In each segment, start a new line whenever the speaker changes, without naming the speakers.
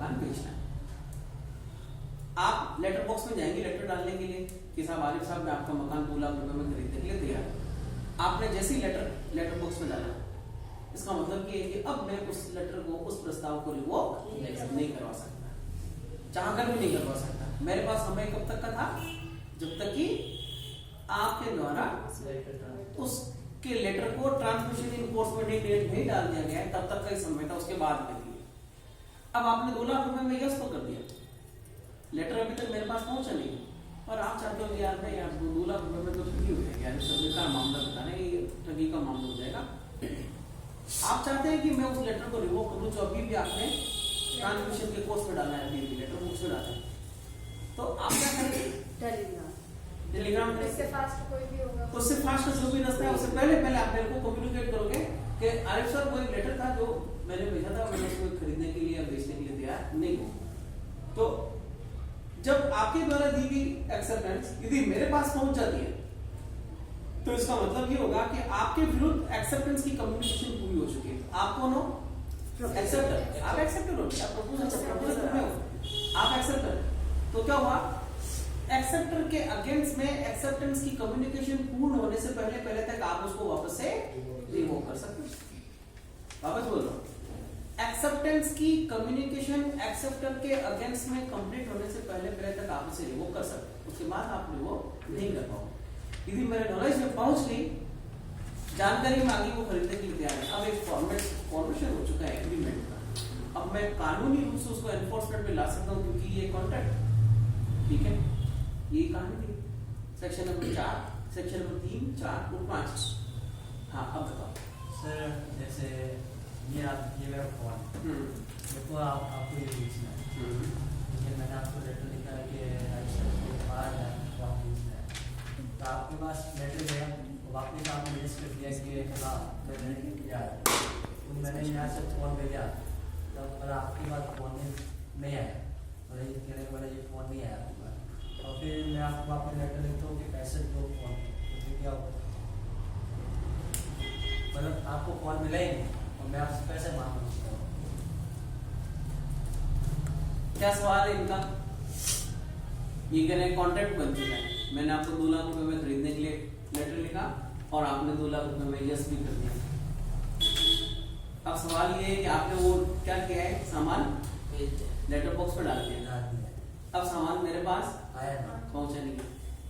मकान बेचना है। आप लेटर बॉक्स में जाएंगे लेटर डालने के लिए कि साहब आरिफ साहब मैं आपका मकान 2 लाख रुपए में खरीदने के लिए तैयार। आपने जैसे ही लेटर बॉक्स में डाला, इसका मतलब ये है कि अब मैं उस लेटर को, उस प्रस्ताव को रिवोक नहीं करवा सकता, चाहकर भी नहीं करवा सकता। मेरे पास समय कब तक का था? जब तक कि आपके द्वारा उसके लेटर को ट्रांसमिशन इनफोर्समेंट डेट नहीं डाल दिया गया है, तब तक का ही समय था, उसके बाद में दिया। अब आपने 2 लाख रुपए में यस तो कर दिया, लेटर अभी तक मेरे पास पहुंचा नहीं, और आप चाहते हो कि यार मैं यार 2 लाख रुपए में तो ठगी हो जाएगी, यार सभी का मामला बताना है, ये ठगी का मामला हो जाएगा। आप चाहते हैं कि मैं उस लेटर को रिवोक करूं जो अभी भी आपने ट्रांसमिशन के कोर्स में डाला है, अभी भी लेटर बुक्स में डाला है, तो आप क्या करेंगे? टेलीग्राम
उससे फास्ट कोई भी होगा,
उससे फास्ट जो भी रास्ता है उससे पहले आप मेरे को कम्युनिकेट करोगे कि आरिफ सर वो एक लेटर था जो मैंने भेजा था, मैंने उसको खरीदने के लिए या बेचने के लिए तैयार नहीं हूं। तो जब आपके द्वारा दी गई एक्सेप्टेंस यदि मेरे पास पहुंच जाती है, तो इसका मतलब ये होगा कि आपके विरुद्ध एक्सेप्टेंस की कम्युनिकेशन पूरी हो चुकी है। आप कौन हो? एक्सेप्टर। आप एक्सेप्टर हो, आप प्रपोजल आप एक्सेप्टर। तो क्या हुआ? एक्सेप्टर के अगेंस्ट में एक्सेप्टेंस की कम्युनिकेशन पूर्ण होने से पहले तक आप उसको वापस से रिवोक कर सकते हो। वापस बोल रहा हूं, एक्सेप्टेंस की कम्युनिकेशन एक्सेप्टर के अगेंस्ट में कंप्लीट होने से पहले तक आप उसे रिवोक कर सकते हो, उसके बाद आप रिवोक नहीं कर पाओगे। यदि मेरे नॉलेज में पहुंच गई, जानकारी में आगे वो खरीदने के लिए तैयार है, अब एक फॉर्मेशन हो चुका है एग्रीमेंट का, अब मैं कानूनी रूप से उसको एनफोर्समेंट में ला सकता हूं क्योंकि ये कॉन्ट्रैक्ट, ठीक है। ये कहानी थी सेक्शन नंबर 4, सेक्शन नंबर 3, 4 और 5। हाँ अब बताओ
सर, जैसे ये मेरा फोन देखो, आपको ये बेचना है, लेकिन मैंने आपको लेटर लिखा है कि आप बेचना है, तो आपके पास लेटर गया, वापस आपने रजिस्टर किया कि हाँ मैंने किया, तो मैंने यहाँ से फोन भेजा, तो मतलब आपके पास फोन नहीं आया, और ये कहने के बाद ये फोन नहीं आया, और फिर मैं आपको वापस लेटर लिखता हूँ कि पैसे दो फोन, तो क्या होगा? मतलब आपको फोन मिला ही नहीं और मैं आपसे पैसे मांग सकता हूँ।
क्या सवाल है इनका? ये कह रहे हैं कॉन्ट्रैक्ट बन चुका है, मैंने आपको 2 लाख रुपए में खरीदने के लिए लेटर लिखा और आपने 2 लाख रुपए में यस भी कर दिया। अब सवाल ये है कि आपने वो क्या किया है, सामान लेटर बॉक्स में डाल दिया, अब सामान मेरे पास
आया ना,
पहुंचा नहीं।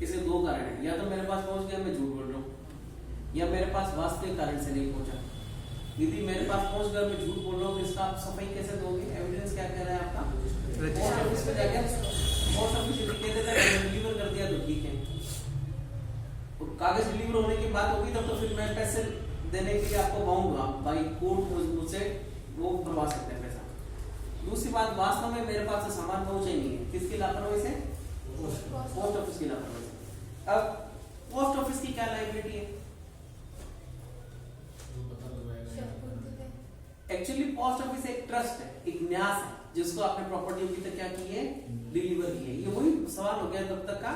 इसके 2 कारण है, या तो मेरे पास पहुंच गया मैं झूठ बोल रहा हूँ, या मेरे पास वास्तविक कारण से नहीं पहुंचा। यदि मेरे पास पहुंच गया मैं झूठ बोल रहा हूँ, इसका आप सफाई कैसे दोगे? एविडेंस क्या कह रहा है आपका? पोस्ट ऑफिस पे जाके पोस्ट ऑफिस कह देता है डिलीवर कर दिया तो ठीक है, और कागज डिलीवर होने की बात होगी तब तो फिर मैं पैसे देने के लिए आपको बाउंड हूँ, बाई कोर्ट मुझसे वो करवा सकते हैं पैसा। दूसरी बात, वास्तव में मेरे पास सामान पहुंचा ही नहीं है, किसकी लापरवाही से? पोस्ट ऑफिस की लापरवाही से। अब पोस्ट ऑफिस की क्या लायबिलिटी है? एक्चुअली पोस्ट ऑफिस एक ट्रस्ट है, एक न्यास है, जिसको आपने प्रॉपर्टी अभी तक क्या की है, डिलीवर की है। ये वही सवाल हो गया तब तक का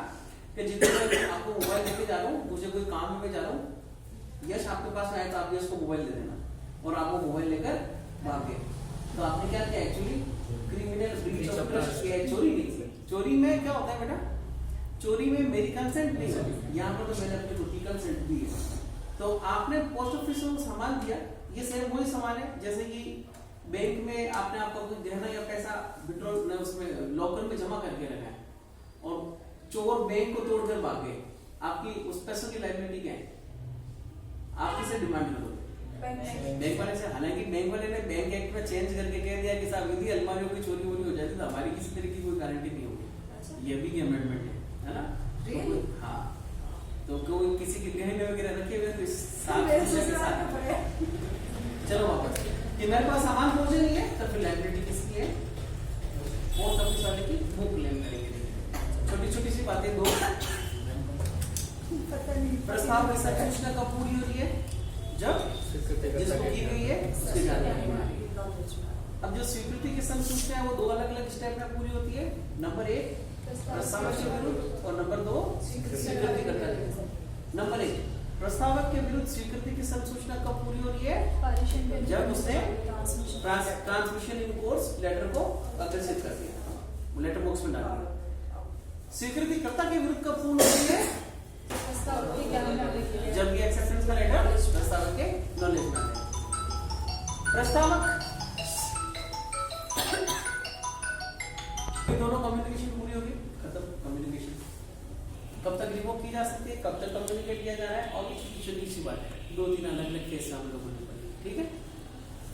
कि जितने मैं आपको मोबाइल लेके जा रहा हूँ, मुझे कोई काम में जा रहा हूँ, यश आपके पास में आया तो आप यश को मोबाइल दे देना, और आप वो मोबाइल लेकर भाग गए, तो आपने क्या किया? Actually criminal breach of trust किया है, चोरी नहीं की। चोरी में क्या होता है बेटा? चोरी में मेरी कंसेंट नहीं होती, यहाँ पर तो मैंने अपनी खुद की कंसेंट दी है। तो आपने पोस्ट ऑफिस में सामान दिया, ये सेम वही सामान है जैसे कि बैंक में आपने आपका कोई गहना या पैसा विड्रॉल उसमें लॉकर में जमा करके रखा है, और चोर बैंक को तोड़कर भाग गए, आपकी उस पैसों की लायबिलिटी क्या है? आप किसे डिमांड करोगे? बैंक वाले से। हालांकि बैंक वाले ने बैंक एक्ट में चेंज करके कह दिया कि साहब यदि अलमारियों की चोरी वोरी हो जाती तो हमारी किसी तरह की कोई गारंटी नहीं होगी, ये भी अमेंडमेंट है ना? हाँ, तो कोई किसी के गहने वगैरह रखे हुए तो चलो वापस कि मेरे पास सामान पहुंचे नहीं है, तो फिर लायबिलिटी किसकी है? पोस्ट ऑफिस वाले की, वो क्लेम करेंगे। छोटी छोटी सी बातें, 2 प्रस्ताव की सूचना कब पूरी हो रही है? जब जिसको की गई है उसकी जानकारी। अब जो स्वीकृति की संसूचना है वो 2 अलग अलग स्टेप में पूरी होती है। नंबर 1 प्रस्ताव और नंबर 2 स्वीकृति करता है। नंबर 1 प्रस्तावक के विरुद्ध स्वीकृति की संसूचना कब पूरी हो रही है? जब उसने ट्रांसमिशन इन कोर्स लेटर को अग्रेसित कर दिया, लेटर बॉक्स में डाल दिया। स्वीकृति कर्ता के विरुद्ध कब पूर्ण हो रही है? जब ये एक्सेप्टेंस का लेटर प्रस्तावक के नॉलेज में है। प्रस्तावक दोनों कम्युनिकेशन पूरी होगी, खत्म कम्युनिकेशन। कब तक रिवोक की जा सकती है, कब तक कम्युनिकेट किया जा रहा है, और छोटी सी बात है, 2-3 अलग अलग केस हम लोगों ने पढ़ी, ठीक है।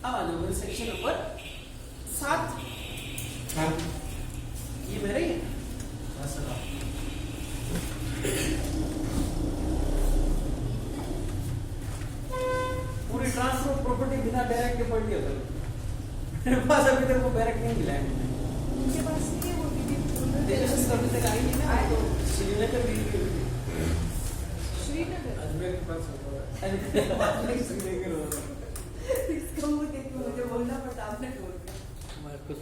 अब आ जाओ सेक्शन नंबर 7। ये मेरा ही है। पूरी ट्रांसफर ऑफ प्रॉपर्टी बिना डायरेक्ट के पढ़ लिया मेरे पास अभी तक वो डायरेक्ट नहीं मिला है
उनके पास नहीं है वो दीदी
अभी तक आई नहीं ना, तो श्रीनगर भी
श्रीनगर
अजमेर के पास होता है।
श्रीनगर होगा।
इसको मुझे बोलना पड़ता, आपने बोल
हमारे कुछ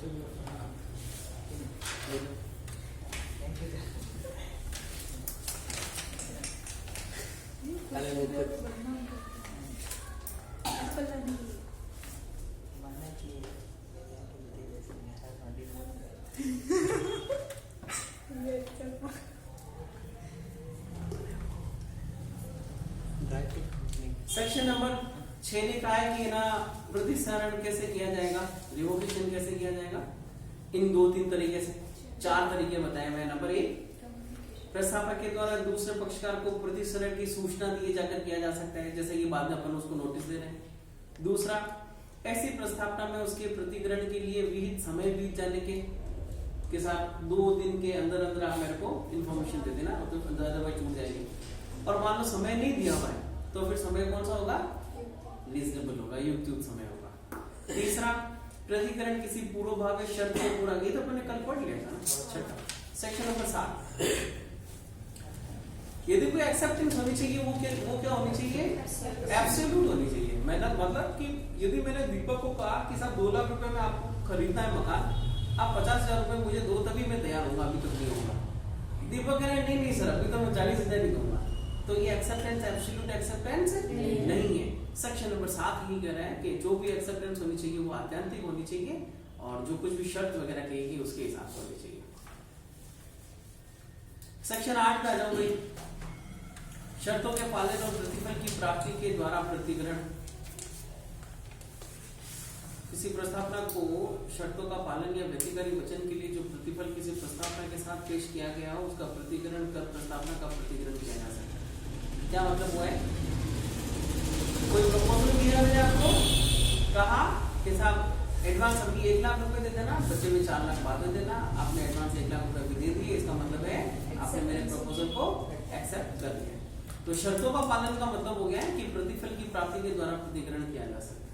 सेक्शन नंबर 6 ने कहा है कि ना प्रतिसरण कैसे किया जाएगा, रिवोकेशन कैसे किया जाएगा, इन 2-3 तरीके से, 4 तरीके बताए हुए हैं। नंबर 1, प्रस्तावक के द्वारा दूसरे पक्षकार को प्रतिसरण की सूचना दिए जाकर किया जा सकता है, जैसे कि बाद में अपन उसको नोटिस दे रहे हैं। दूसरा, ऐसी प्रस्तावना में उसके प्रतिग्रहण के लिए विहित समय बीत जाने के साथ 2 दिन के अंदर अंदर आप मेरे को इन्फॉर्मेशन दे देना, तो अदरवाइज छूट जाएगी। और मान लो समय नहीं दिया हुआ है तो फिर समय कौन सा होगा? रीजनेबल होगा, युक्त समय होगा। तीसरा, प्रतिग्रहण किसी पूर्व भाग शर्त को पूरा की, तो अपने कल पढ़ लिया था ना। छठा, सेक्शन नंबर 7, यदि कोई एक्सेप्टेंस होनी चाहिए वो क्या होनी चाहिए? एब्सोल्यूट होनी चाहिए। मतलब कि यदि मैंने दीपक को कहा कि साहब 2 लाख रुपए में आपको खरीदना है मकान, आप 50,000 रुपए मुझे दो, तभी मैं तैयार होगा, अभी तक नहीं होगा। दीपक कह रहे नहीं सर, अभी तो मैं 40,000 ही दूंगा, तो ये एक्सेप्टेंस एब्सोल्यूट एक्सेप्टेंस नहीं है। सेक्शन नंबर 7 ही कह रहा है कि जो भी एक्सेप्टेंस होनी चाहिए वो आत्यंतिक होनी चाहिए, और जो कुछ भी शर्त वगैरह कहेगी उसके हिसाब से होनी चाहिए। सेक्शन 8 पे आ जाओ भाई, शर्तों के पालन और प्रतिफल की प्राप्ति के द्वारा प्रतिग्रहण। किसी प्रस्तावना को शर्तों का पालन या व्यतिकारी वचन के लिए जो प्रतिफल किसी प्रस्तावना के साथ पेश किया गया हो उसका प्रतिग्रहण कर प्रस्तावना का प्रतिग्रहण किया जा सकता है। क्या मतलब हुआ है? कोई प्रपोजल दिया मैंने आपको, कहा कि साहब एडवांस अभी 1 लाख रुपए दे देना, बच्चे में 4 लाख बाद में देना, आपने एडवांस 1 लाख रुपए भी दे दिए, इसका मतलब है आपने मेरे प्रपोजल को एक्सेप्ट कर लिया। तो शर्तों का पालन का मतलब हो गया है कि प्रतिफल की प्राप्ति के द्वारा प्रतिग्रहण किया जा सकता है।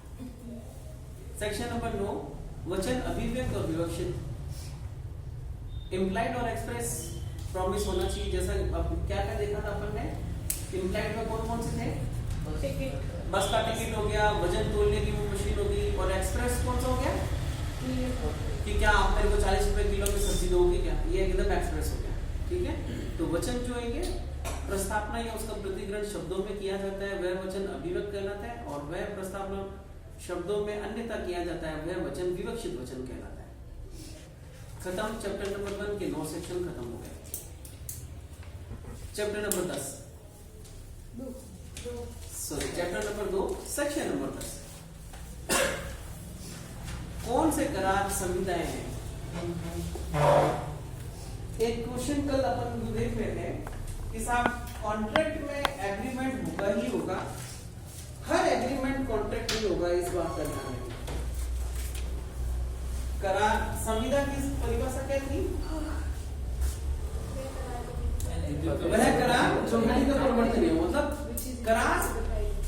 सेक्शन नंबर 9, वचन अभिव्यक्त और विवक्षित, इम्प्लाइड और एक्सप्रेस प्रॉमिस होना चाहिए। जैसा अब क्या क्या देखा था अपन ने, इम्प्लाइड में कौन कौन से थे?
टिकट,
बस का टिकट हो गया, वजन तोलने की वो मशीन होगी, और एक्सप्रेस कौन सा हो गया कि क्या आप मेरे को 40 रुपए किलो की सब्जी दोगे क्या, ये एकदम एक्सप्रेस हो गया, ठीक है। तो वचन जो है प्रस्तावना या उसका प्रतिग्रहण शब्दों में किया जाता है, वह वचन अभिव्यक्त कहलाता है, और वह प्रस्तावना शब्दों में अन्यथा किया जाता है, वह वचन विवक्षित वचन कहलाता है। खत्म, चैप्टर नंबर 1 के 9 सेक्शन खत्म हो गए। Chapter number 10, sorry chapter number 2 section number 10, कौन से करार संविदाएं हैं? एक क्वेश्चन कल अपन देख रहे थे कि साहब कॉन्ट्रैक्ट में एग्रीमेंट होगा ही होगा, हर एग्रीमेंट कॉन्ट्रैक्ट नहीं होगा, इस बात का ध्यान रखिए। करार संविदा की परिभाषा क्या थी? वह करार जो नीति का परिवर्तन है, मतलब करार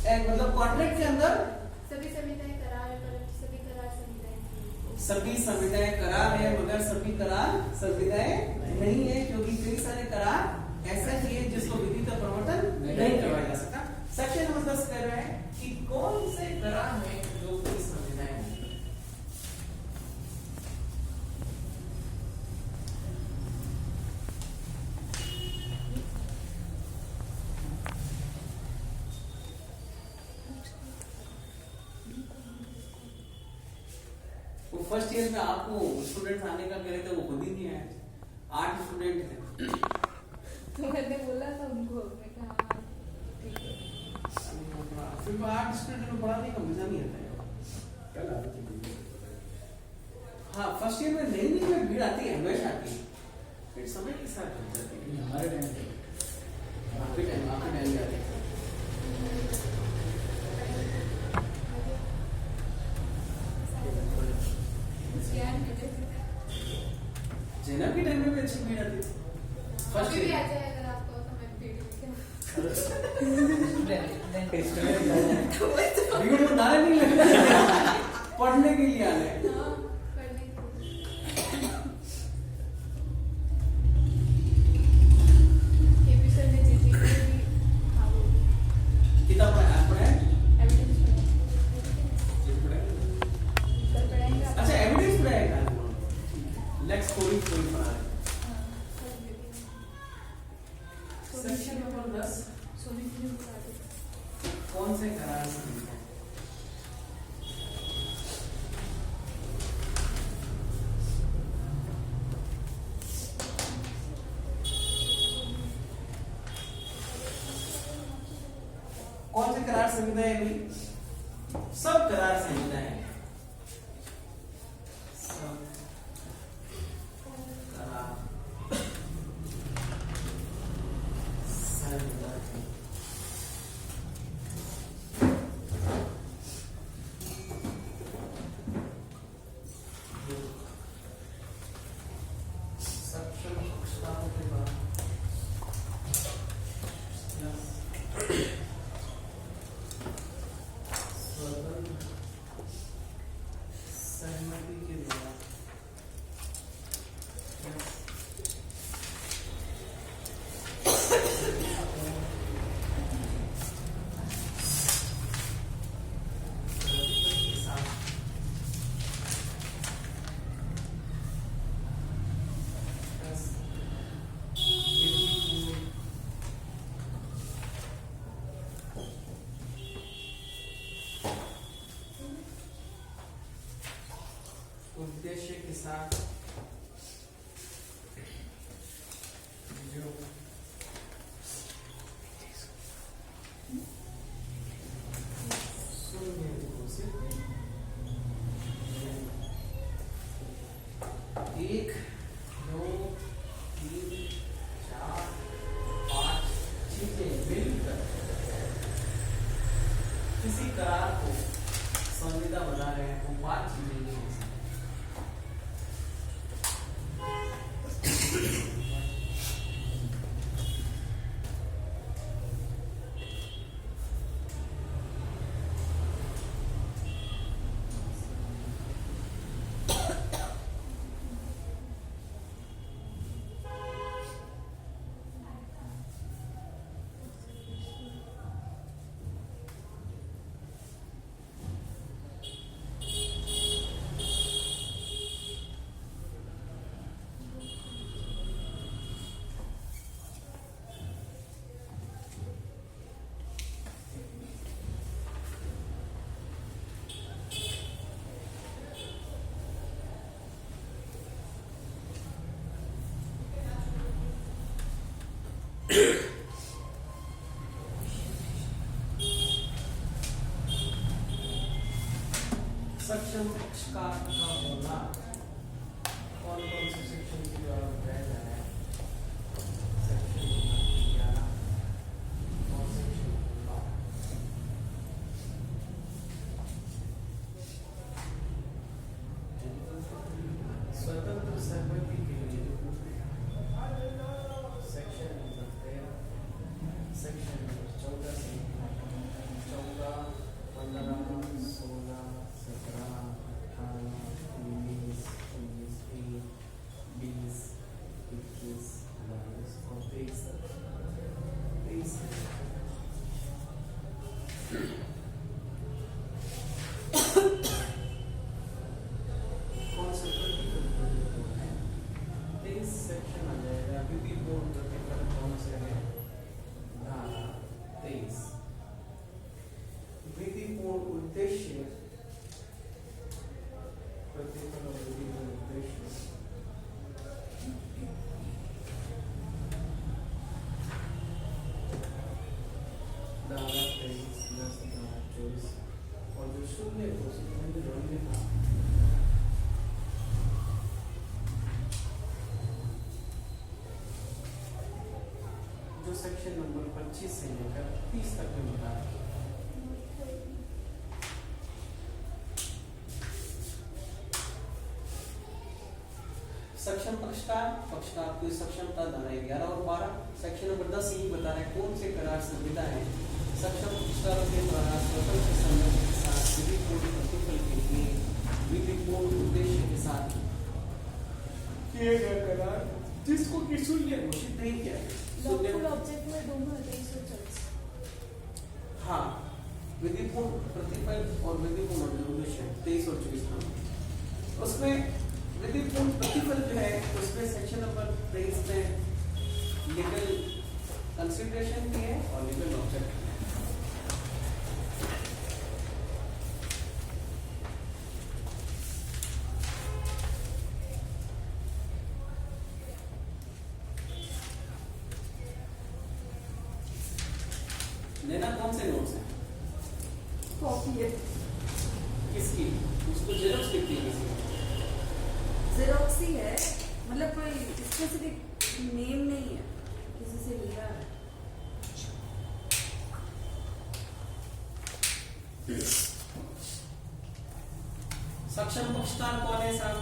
मतलब कॉन्ट्रैक्ट के अंदर
सभी संविदाएं करार है, परंतु सभी करार संविदाएं नहीं।
सभी संविदाएं करार है मगर सभी करार संविदाएं नहीं है, क्योंकि कई सारे करार ऐसा ही है जिसको विधि का परिवर्तन नहीं करवाया जा सकता। सेक्शन नंबर 10 कह रहा है कि कौन से करार है जो कि संविदाएं हैं। फर्स्ट ईयर में आपको स्टूडेंट्स आने का कह रहे थे, वो खुद ही नहीं आए। 8 स्टूडेंट थे।
तो मैंने बोला था उनको, मैं कहा हाँ, ठीक है।
फिर 8 स्टूडेंट में पढ़ाने का मजा नहीं आता है। हाँ, फर्स्ट ईयर में नई में भीड़ आती है, हमेशा आती है, फिर समय के साथ बन जाती है।
हमारे टाइम पे
आपके टाइम में आती है। जैनब के टाइम में भी अच्छी भीड़ आती थी। फर्स्ट
अभी भी
ईयर
आ जाए अगर आपको तो मैं भीड़
भीड़ में डाले नहीं लगता, पढ़ने के लिए आने। कितना पढ़ा है? अच्छा, एविडेंस पढ़ाएगा। लेट्स स्टोरी पढ़ा है। सेक्शन नंबर 10 कौन से करार से मिलता है? कौन से करार संहिता है भाई? सब करार संहिता है। सब करार संहिता है। सक्षम पक्षकारों के बाद सहमति के द्वारा उद्देश्य के साथ जो शून्य घोषित 1 2 3 4 5 चीजें मिलकर किसी करार को संविदा बना रहे हैं, वो 5 चीजें नहीं हो सकती। सक्षम पक्षकार का होना कौन कौन से सेक्शन के द्वारा बताया जा रहा है? सेक्शन नंबर 11 और सेक्शन नंबर 12 स्वतंत्र सहमति के लिए सेक्शन नंबर 13 सेक्शन नंबर 14 से 14 15 16 17 18 19 20 21 22 और 23 कौन से है? 23 सेक्शन आ जाएगा। विधि बोर्ड कौन से है? 23 जो सेक्शन नंबर 25 से लेकर 30 तक में बता रहा है। सक्षम पक्षकार, पक्षकार की सक्षमता धारा 11 और 12। सेक्शन नंबर 10 यही बता रहा है कौन से करार संविदा है सक्षम पक्षकारों के द्वारा स्वतंत्र संगठन के साथ विधिपूर्ण प्रतिफल के लिए विधिपूर्ण उद्देश्य के साथ किए गए करार जिसको कि शून्य घोषित नहीं किया
लॉफुल ऑब्जेक्ट में दोनों 2324।
हाँ, विधिपूर्ण प्रतिफल और विधिपूर्ण उद्देश्य 23 और 24 उसमें विधिपूर्ण प्रतिफल जो है उसमें सेक्शन नंबर 23 में लीगल कंसिडरेशन की है और लीगल ऑब्जेक्ट है। लेना कौन से नोट्स हैं?
कॉपी है,
किसकी? उसको जेरोक्स कितनी है किसी?
जेरोक्स ही है, मतलब कोई स्पेसिफिक नेम नहीं है, किसी से लिया है।
सक्षम पक्षकार कौन है साहब?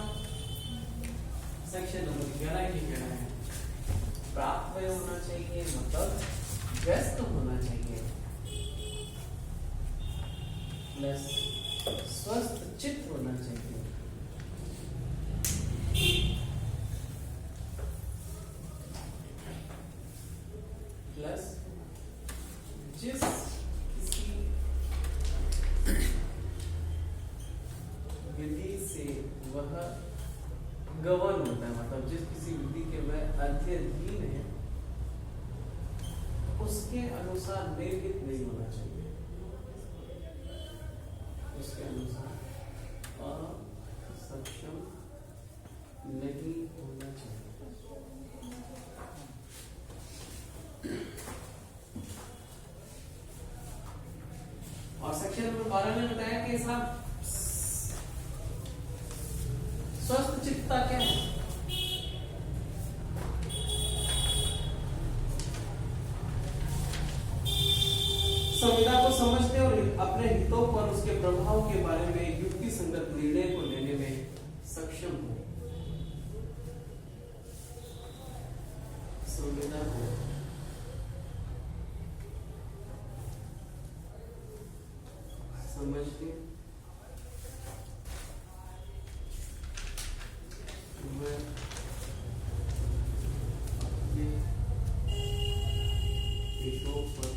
सेक्शन नंबर 11 की कहना है प्राप्त वय होना चाहिए, मतलब व्यस्त होना चाहिए, प्लस स्वस्थ चित्त होना चाहिए, प्लस जिस किसी विधि से वह गवर्न होता है, मतलब जिस किसी विधि के वह अध्ययन है उसके अनुसार निर्मित नहीं होना चाहिए, उसके अनुसार असक्षम नहीं होना चाहिए। और सेक्शन नंबर 12 ने बताया कि साहब स्वस्थ चित्तता क्या है? संविदा को समझने और अपने हितों पर उसके प्रभाव के बारे में युक्ति संगत निर्णय को लेने में सक्षम हो। संविदा को समझने व अपने हितों पर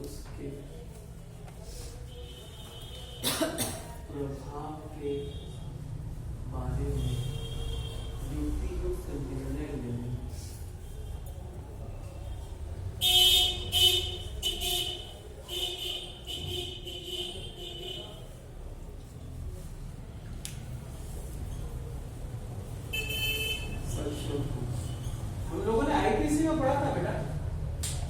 उसके प्रभाव के बारे में युक्तियुक्त निर्णय लेने हम लोगों ने आईपीसी में पढ़ा था बेटा,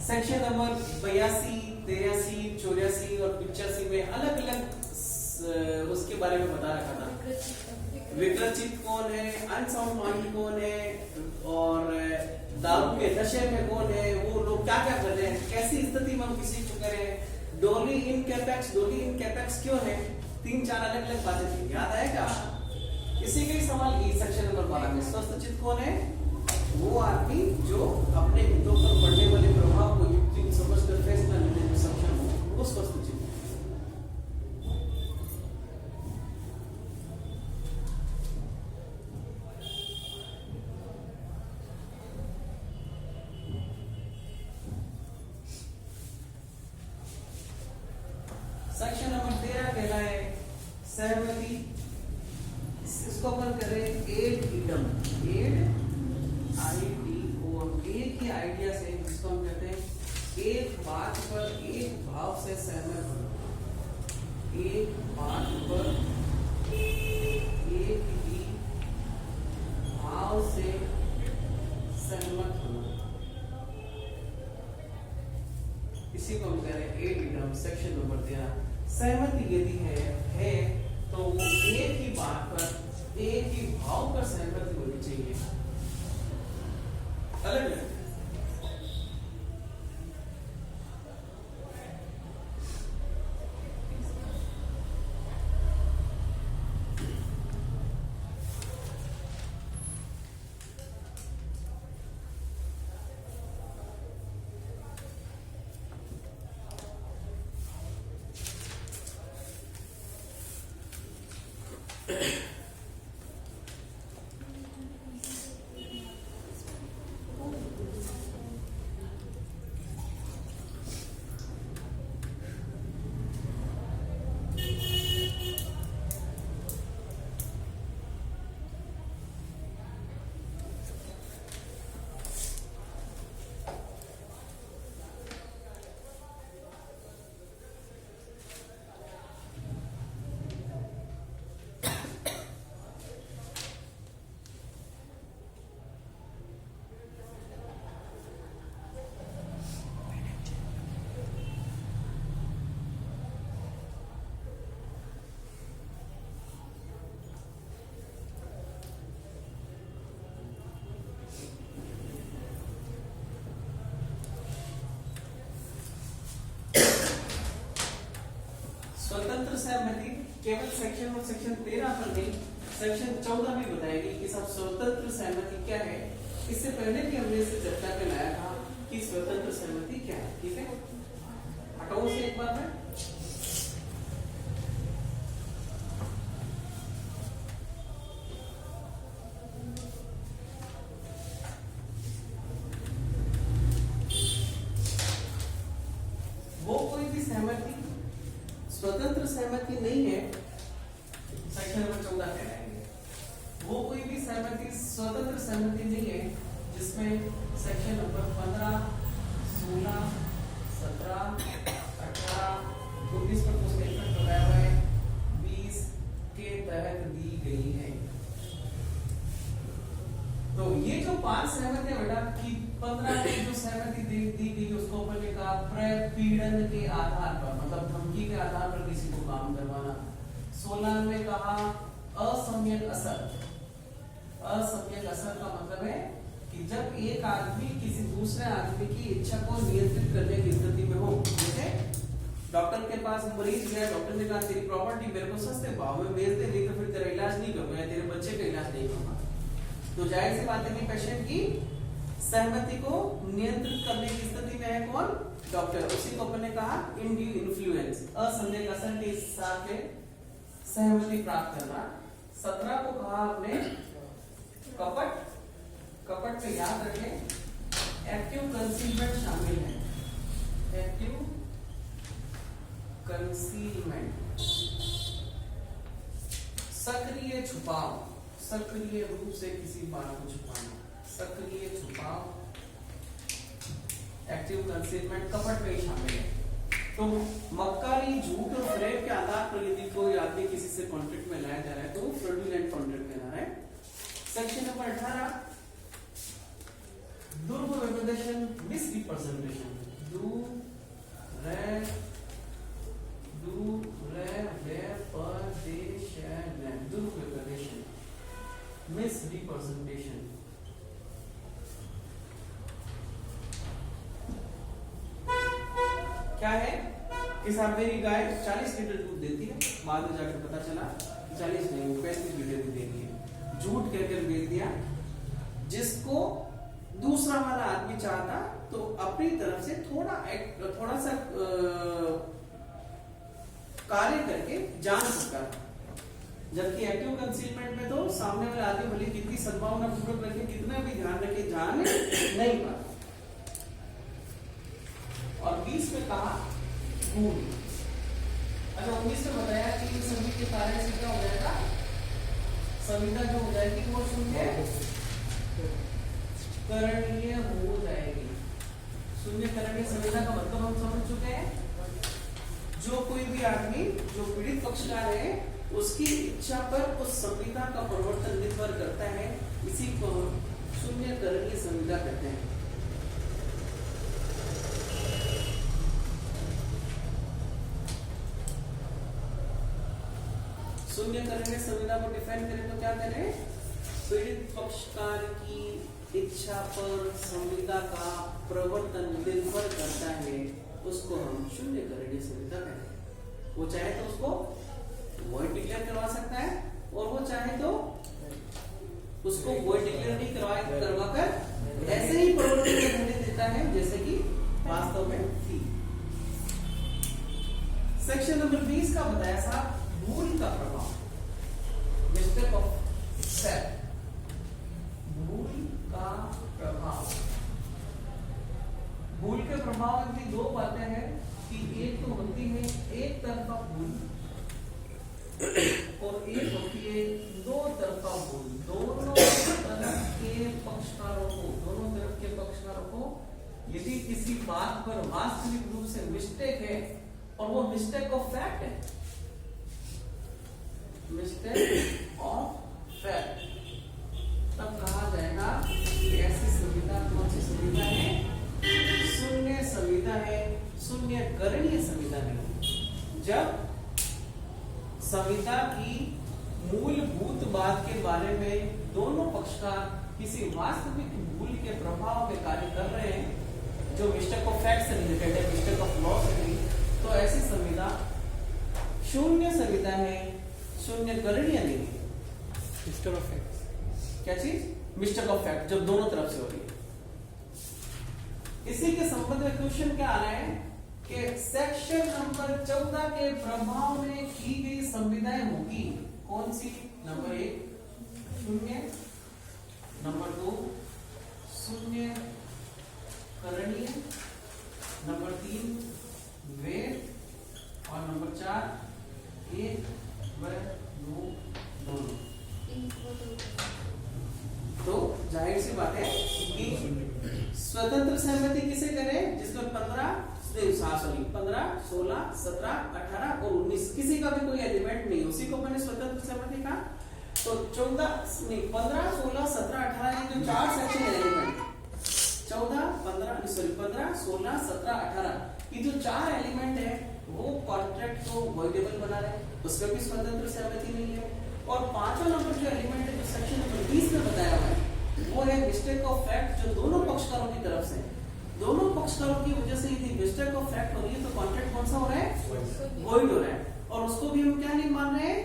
सेक्शन नंबर 82, 83, 84 और 85 में अलग अलग उसके बारे में बता रखा था। विकृत चित्त कौन है, अनसाउंड माइंड कौन है, और दारू के नशे में कौन है, वो लोग क्या क्या कर रहे हैं, कैसी स्थिति में हम किसी को करें, डोली इन कैपेक्स क्यों है, 3-4 अलग अलग बातें थी, याद है क्या? इसी के सवाल की सेक्शन नंबर 12 में स्वस्थ चित्त कौन है? वो आदमी जो अपने हितों पर पड़ने वाले प्रभाव को युक्ति समझकर फैसला लेने में सक्षम हो, वो स्वस्थ चित्त है। सेक्शन नंबर 13 कहना है सहमति। इसको अपन करें एड इडम, एड आईडी और एक ही आइडिया से, जिसको हम कहते हैं एक बात पर एक भाव से सहमत होना, एक बात पर एक ही भाव से सहमत होना, इसी को हम कह रहे हैं एड इडम। सेक्शन नंबर 13 सहमति यदि है तो वो एक ही बात पर एक ही भाव पर सहमति होनी चाहिए। स्वतंत्र सहमति केवल सेक्शन और सेक्शन 13 पर नहीं, सेक्शन 14 भी बताएगी कि सब स्वतंत्र सहमति क्या है। इससे पहले भी हमने इसे चर्चा में लाया था कि स्वतंत्र सहमति क्या है। ठीक है, हटाओ से एक बार में। वो कोई भी सहमति स्वतंत्र सहमति नहीं है, सेक्शन नंबर 14 कहलाएंगे। वो कोई भी सहमति स्वतंत्र सहमति नहीं है जिसमें सेक्शन नंबर 15, 16, 17, 18, 19 पर कुछ स्टेटमेंट बताया हुआ है, 20 के तहत दी गई है। तो ये जो 5 सहमति है बेटा कि 15 की जो सहमति दी गई उसको अपन ने कहा प्रपीड़न के आधार पर, मतलब धमकी के आधार पर किसी को काम करवाना। 16 में कहा असम्यक असर। असम्यक असर का मतलब है कि जब एक आदमी किसी दूसरे आदमी की इच्छा को नियंत्रित करने की स्थिति में हो। जैसे डॉक्टर के पास मरीज गया, डॉक्टर ने कहा तेरी प्रॉपर्टी मेरे को सस्ते भाव में बेच दे, नहीं तो फिर तेरा इलाज नहीं करूंगा, तेरे बच्चे का इलाज नहीं करूंगा। तो जाहिर सी बात है कि पेशेंट की सहमति को नियंत्रित करने की स्थिति में है कौन? डॉक्टर। उसी को अपन ने कहा इंड्यू इन्फ्लुएंस, असंदेह असर के साथ सहमति प्राप्त करना। 17 को कहा आपने कपट। कपट पे याद रखें एक्टिव कंसीलमेंट शामिल है। एक्टिव कंसीलमेंट, सक्रिय छुपाव, सक्रिय रूप से किसी बात को छुपाना, सक्रिय छुपाव, एक्टिव कंसीलमेंट कपट में ही शामिल है। तो मक्कारी, झूठ और फ्रेब के आधार पर यदि कोई आदमी किसी से कॉन्ट्रैक्ट में लाया जा रहा है तो फ्रॉडुलेंट कॉन्ट्रैक्ट कहला है। सेक्शन नंबर 18 दुर्व्यपदेशन, मिसरिप्रेजेंटेशन, दुर्व्यपदेशन, मिसरिप्रेजेंटेशन। क्या है कि साहब मेरी गाय 40 लीटर दूध देती है, बाद में जाकर पता चला 40 नहीं 35 लीटर दूध देती है। झूठ कहकर बेच दिया, जिसको दूसरा वाला आदमी चाहता तो अपनी तरफ से थोड़ा सा कार्य करके जान सकता था। जबकि एक्टिव कंसीलमेंट में तो सामने वाले आदमी भले कितनी सद्भावना पूर्वक रखे, कितना भी ध्यान रखे, जान नहीं पाता। और 20 में कहा भूल। अच्छा 19 में बताया कि इन सभी के कारण से क्या हो जाएगा, संविदा जो हो जाएगी वो शून्य करणीय हो जाएगी। शून्य करणीय संविदा का मतलब हम समझ चुके हैं। जो कोई भी आदमी जो पीड़ित पक्षकार है उसकी इच्छा पर उस संविदा का परिवर्तन निर्भर करता है, इसी को शून्य करणीय संविदा कहते हैं। शून्य करणीय संविदा को डिफाइन करें तो क्या करें, पीड़ित पक्षकार की इच्छा पर संविदा का प्रवर्तन निर्भर करता है, उसको हम शून्य करणीय संविदा कहते हैं। वो चाहे तो उसको वॉइड डिक्लेयर करवा सकता है और वो चाहे तो उसको वॉइड डिक्लेयर नहीं करवाकर ऐसे ही प्रवर्तन करने देता है जैसे कि वास्तव में थी। सेक्शन नंबर 20 का बताया साहब भूल का प्रभाव। एक होती है दो तरफा भूल, दोनों तरफ के पक्षकारों को यदि किसी बात पर वास्तविक रूप से मिस्टेक है और वो मिस्टेक ऑफ फैक्ट है, मिस्टेक ऑफ फैक्ट, तब कहा जाएगा कि ऐसी संविदा कौन सी संविदा है? शून्य संविदा है, शून्य करणीय संविदा नहीं। जब संविदा की मूलभूत बात के बारे में दोनों पक्षकार किसी वास्तविक भूल के प्रभाव में कार्य कर रहे हैं जो मिस्टेक ऑफ फैक्ट से रिलेटेड है, मिस्टेक ऑफ लॉ से नहीं, तो ऐसी संविदा शून्य संविदा है, शून्य करणीय नहीं है।
मिस्टेक ऑफ फैक्ट
क्या चीज? मिस्टेक ऑफ फैक्ट जब दोनों तरफ से हो रही है। इसी के संबंध में क्वेश्चन क्या आ रहा है कि सेक्शन नंबर 14 के प्रभाव में की गई संविदाएं होगी कौन सी? नंबर 1 शून्य, नंबर 2 शून्य करणीय, नंबर 3 वैध और नंबर 4 1 व 2 दोनों। तो जाहिर सी बात है कि स्वतंत्र सहमति किसे करें? जिसमें 15, 16, 17, 18 और 19 किसी का भी कोई एलिमेंट नहीं, उसी को मैंने स्वतंत्र सहमति कहा। तो 15, 16, 17, 18 ये जो चार सेक्शन एलिमेंट 15, 16, 17, 18 ये जो चार एलिमेंट है वो कॉन्ट्रैक्ट को वॉइडेबल बना रहे हैं, उसमें भी स्वतंत्र सहमति नहीं है। और पांचवा नंबर जो एलिमेंट है जो सेक्शन नंबर 20 में बताया हुआ है वो है मिस्टेक ऑफ फैक्ट, जो दोनों पक्षकारों की तरफ से, दोनों पक्षकारों की वजह से यदि मिस्टेक ऑफ फैक्ट हो रही है तो कॉन्ट्रैक्ट कौन सा हो रहा है? वॉइड हो रहा है। और उसको भी हम क्या नहीं मान रहे हैं?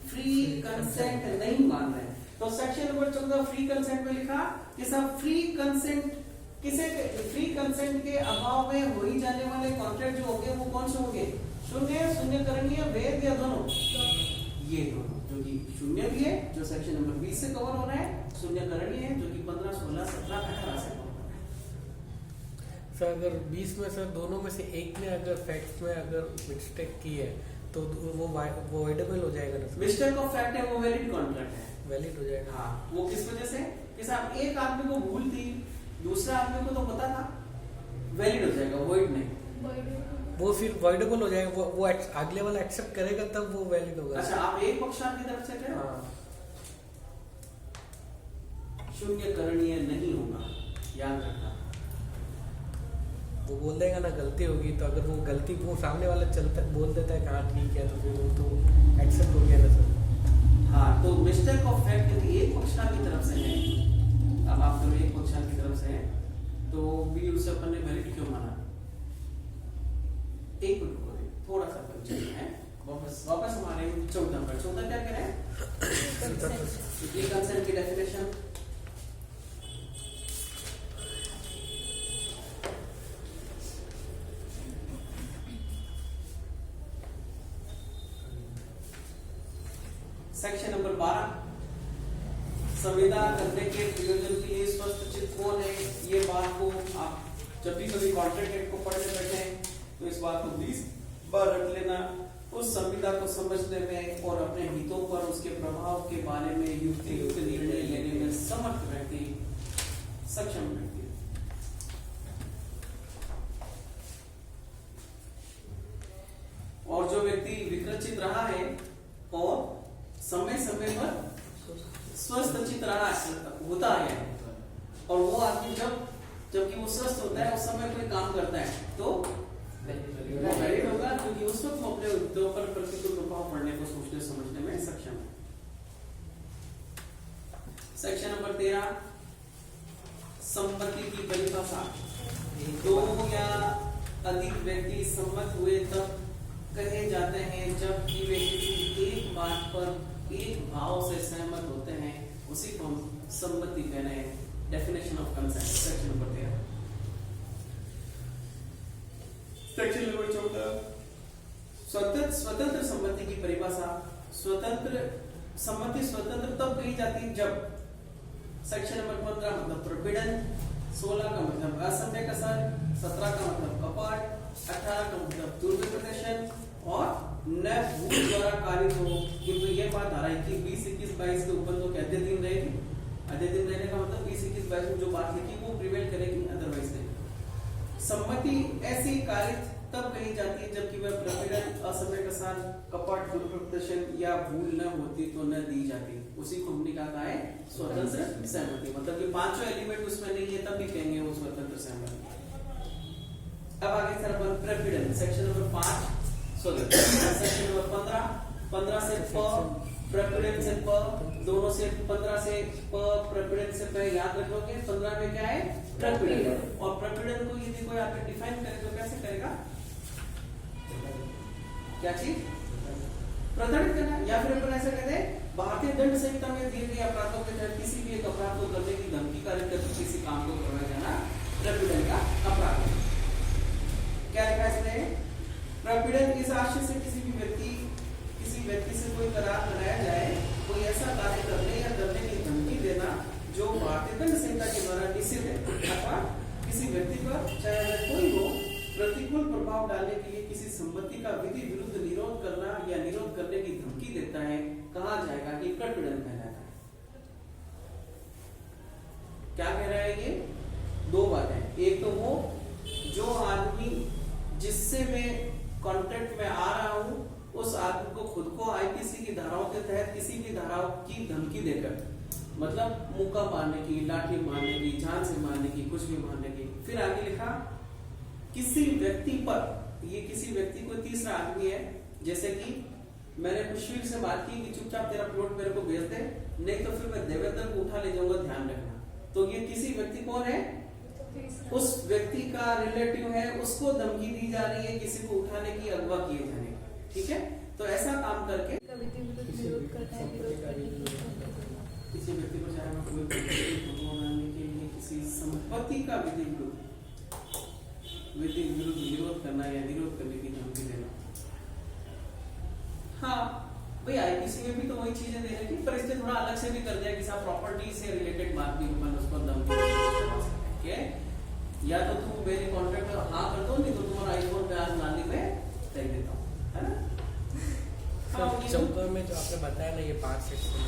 फ्री कंसेंट नहीं मान रहे हैं। तो सेक्शन नंबर 14 फ्री कंसेंट में लिखा कि सब फ्री कंसेंट किसे, फ्री कंसेंट के अभाव में हो ही जाने वाले कॉन्ट्रैक्ट जो होंगे वो कौन से होंगे? शून्य, शून्य करणीय, वैध या दोनों? ये दोनों, जो कि शून्य भी है जो सेक्शन नंबर 20 से कवर हो रहा है, शून्य करणीय है जो कि 15, 16, 17, 18 से कवर हो रहा है।
सर अगर 20 में सर दोनों में से एक ने अगर फैक्ट्स में अगर मिस्टेक की है तो वो वॉइडेबल हो जाएगा ना?
मिस्टेक ऑफ फैक्ट है वो वैलिड कॉन्ट्रैक्ट है,
वैलिड हो जाएगा।
हाँ, वो किस वजह से कि साहब एक आदमी को भूल थी, दूसरा आदमी को तो पता था, वैलिड हो जाएगा, वॉइड नहीं।
वो फिर वॉइडेबल हो जाएगा, वो अगले वाला एक्सेप्ट करेगा तब वो वैलिड होगा।
अच्छा, आप एक पक्षकार की तरफ से कह रहे हो? शून्य करणीय नहीं होगा, याद रखना।
वो बोल देगा ना गलती होगी, तो अगर वो गलती वो सामने वाला चलता बोल देता है हाँ ठीक है तो फिर वो तो एक्सेप्ट हो गया ना सर।
हाँ, तो मिस्टेक ऑफ फैक्ट यदि एक पक्षकार की तरफ से है, अब आप दोनों एक पक्षकार की तरफ से है तो भी उसे अपन ने वैलिड क्यों माना? एक मिनट थोड़ा सा परिचय है, वापस हमारे 14 पर 14 क्या कह रहे हैं? फ्री कंसेंट की डेफिनेशन। सेक्शन नंबर 12 संविदा करने के प्रयोजन के लिए स्वस्थ चित्त कौन है? ये बात को आप जब भी कभी कॉन्ट्रैक्ट को पढ़ने बैठे हैं तो इस बात को 20 बार रख लेना। उस संविदा को समझने में और अपने हितों पर उसके प्रभाव के बारे में युक्तियुक्त निर्णय लेने में समर्थ व्यक्ति, सक्षम व्यक्ति। और जो व्यक्ति विकृचित रहा है और समय समय पर स्वस्थ चित रहा होता है, और वो आदमी जबकि वो स्वस्थ होता है उस समय कोई काम करता है तो वैलिड होगा, क्योंकि उस वक्त अपने उद्योग पर प्रतिकूल प्रभाव पड़ने को सोचने समझने में सक्षम है। सेक्शन नंबर 13 संपत्ति की परिभाषा। दो या अधिक व्यक्ति सम्मत हुए तब कहे जाते हैं जबकि वे किसी एक बात पर एक भाव से सहमत होते हैं, उसी को हम सम्मति कह रहे हैं। Definition of consent, section number 13। Section number 14 स्वतंत्र सम्मति की परिभाषा। स्वतंत्र सम्मति स्वतंत्र तब कही जाती है जब सेक्शन नंबर 15 मतलब प्रपीड़न, 16 का मतलब असभ्य कसर, 17 का मतलब कपट, 18 का मतलब दुर्व्यवहार और न भूल द्वारा कारित हो, क्योंकि ये बात आ रहा है कि 20, 21, 22 के ऊपर तो क्या अद्य दिन रहेगी, अद्य दिन रहने का मतलब 20, 21, 22 में जो बात लिखी वो प्रिवेल करेगी, अदरवाइज नहीं। सम्मति ऐसी कारित तब कही जाती है जबकि वह प्रपीड़न, असमय कसान, कपट, दुर्प्रदर्शन या भूल न होती तो न दी जाती। उसी को हमने कहा है स्वतंत्र सहमति, मतलब कि पांचों एलिमेंट उसमें नहीं है तब भी कहेंगे वो स्वतंत्र सहमति। अब आगे सर अपन प्रपीड़न सेक्शन नंबर 5 सेक्शन नंबर 15 से प, प्रपीड़न से प, दोनों से 15 से प, प्रपीड़न से प याद रखोगे। 15 में क्या है प्रपीड़न, और प्रपीड़न को यदि कोई आप डिफाइन करे तो कैसे करेगा, क्या चीज प्रताड़ित करना, या फिर अपन ऐसा कहते हैं भारतीय दंड संहिता में दिए गए अपराधों के तहत किसी भी एक अपराध को करने की धमकी कारित करके किसी काम को करवाया जाना प्रपीड़न का अपराध है। क्या लिखा है इसमें, प्रपीड़न इस आशय से किसी व्यक्ति से कोई करार लगाया जाए, कोई ऐसा कार्य करने या करने की धमकी देना जो भारतीय दंड संहिता के द्वारा निषिद्ध है, अथवा किसी व्यक्ति पर चाहे वह कोई हो प्रतिकूल प्रभाव डालने के लिए किसी सम्मति का विधि विरुद्ध निरोध करना या निरोध करने की धमकी देता है, कहा जाएगा कि प्रपीड़न कहलाता है। क्या कह रहा है ये, दो बातें, एक तो वो जो आदमी जिससे मैं कॉन्ट्रैक्ट में आ रहा हूं उस आदमी को खुद को आईपीसी की धाराओं के तहत किसी भी धाराओं की धमकी देकर, मतलब मुक्का मारने की, लाठी मारने की, जान से मारने की, कुछ भी मारने की। फिर आगे लिखा किसी व्यक्ति पर, ये किसी व्यक्ति को तीसरा आदमी है, जैसे कि मैंने कुशवीर से बात की कि चुपचाप तेरा प्लॉट मेरे को भेज दे, नहीं तो फिर मैं देवेंद्र को उठा ले जाऊंगा, ध्यान रखना। तो ये किसी व्यक्ति कौन है, उस व्यक्ति का रिलेटिव है, उसको धमकी दी जा रही है किसी को उठाने की, अगवा किए जाने की, ठीक है। तो ऐसा काम करके किसी व्यक्ति को चाहे कोई बनाने के लिए किसी संपत्ति का विधि विरुद्ध विरोध करना या विरोध करने की धमकी देना। हाँ भाई आईपीसी में भी तो वही चीजें दे रही थी, पर इससे थोड़ा अलग से भी कर दिया कि साहब प्रॉपर्टी से रिलेटेड बात भी अपन उसको धमकी दे सकते हैं। या तो तुम मेरे कॉन्ट्रैक्ट में हाँ कर दो, नहीं तो तुम्हारा आईफोन पे आज नाली में फेंक देता हूँ, है ना।
सर 14 में जो आपने बताया ना ये 5 सेक्शन,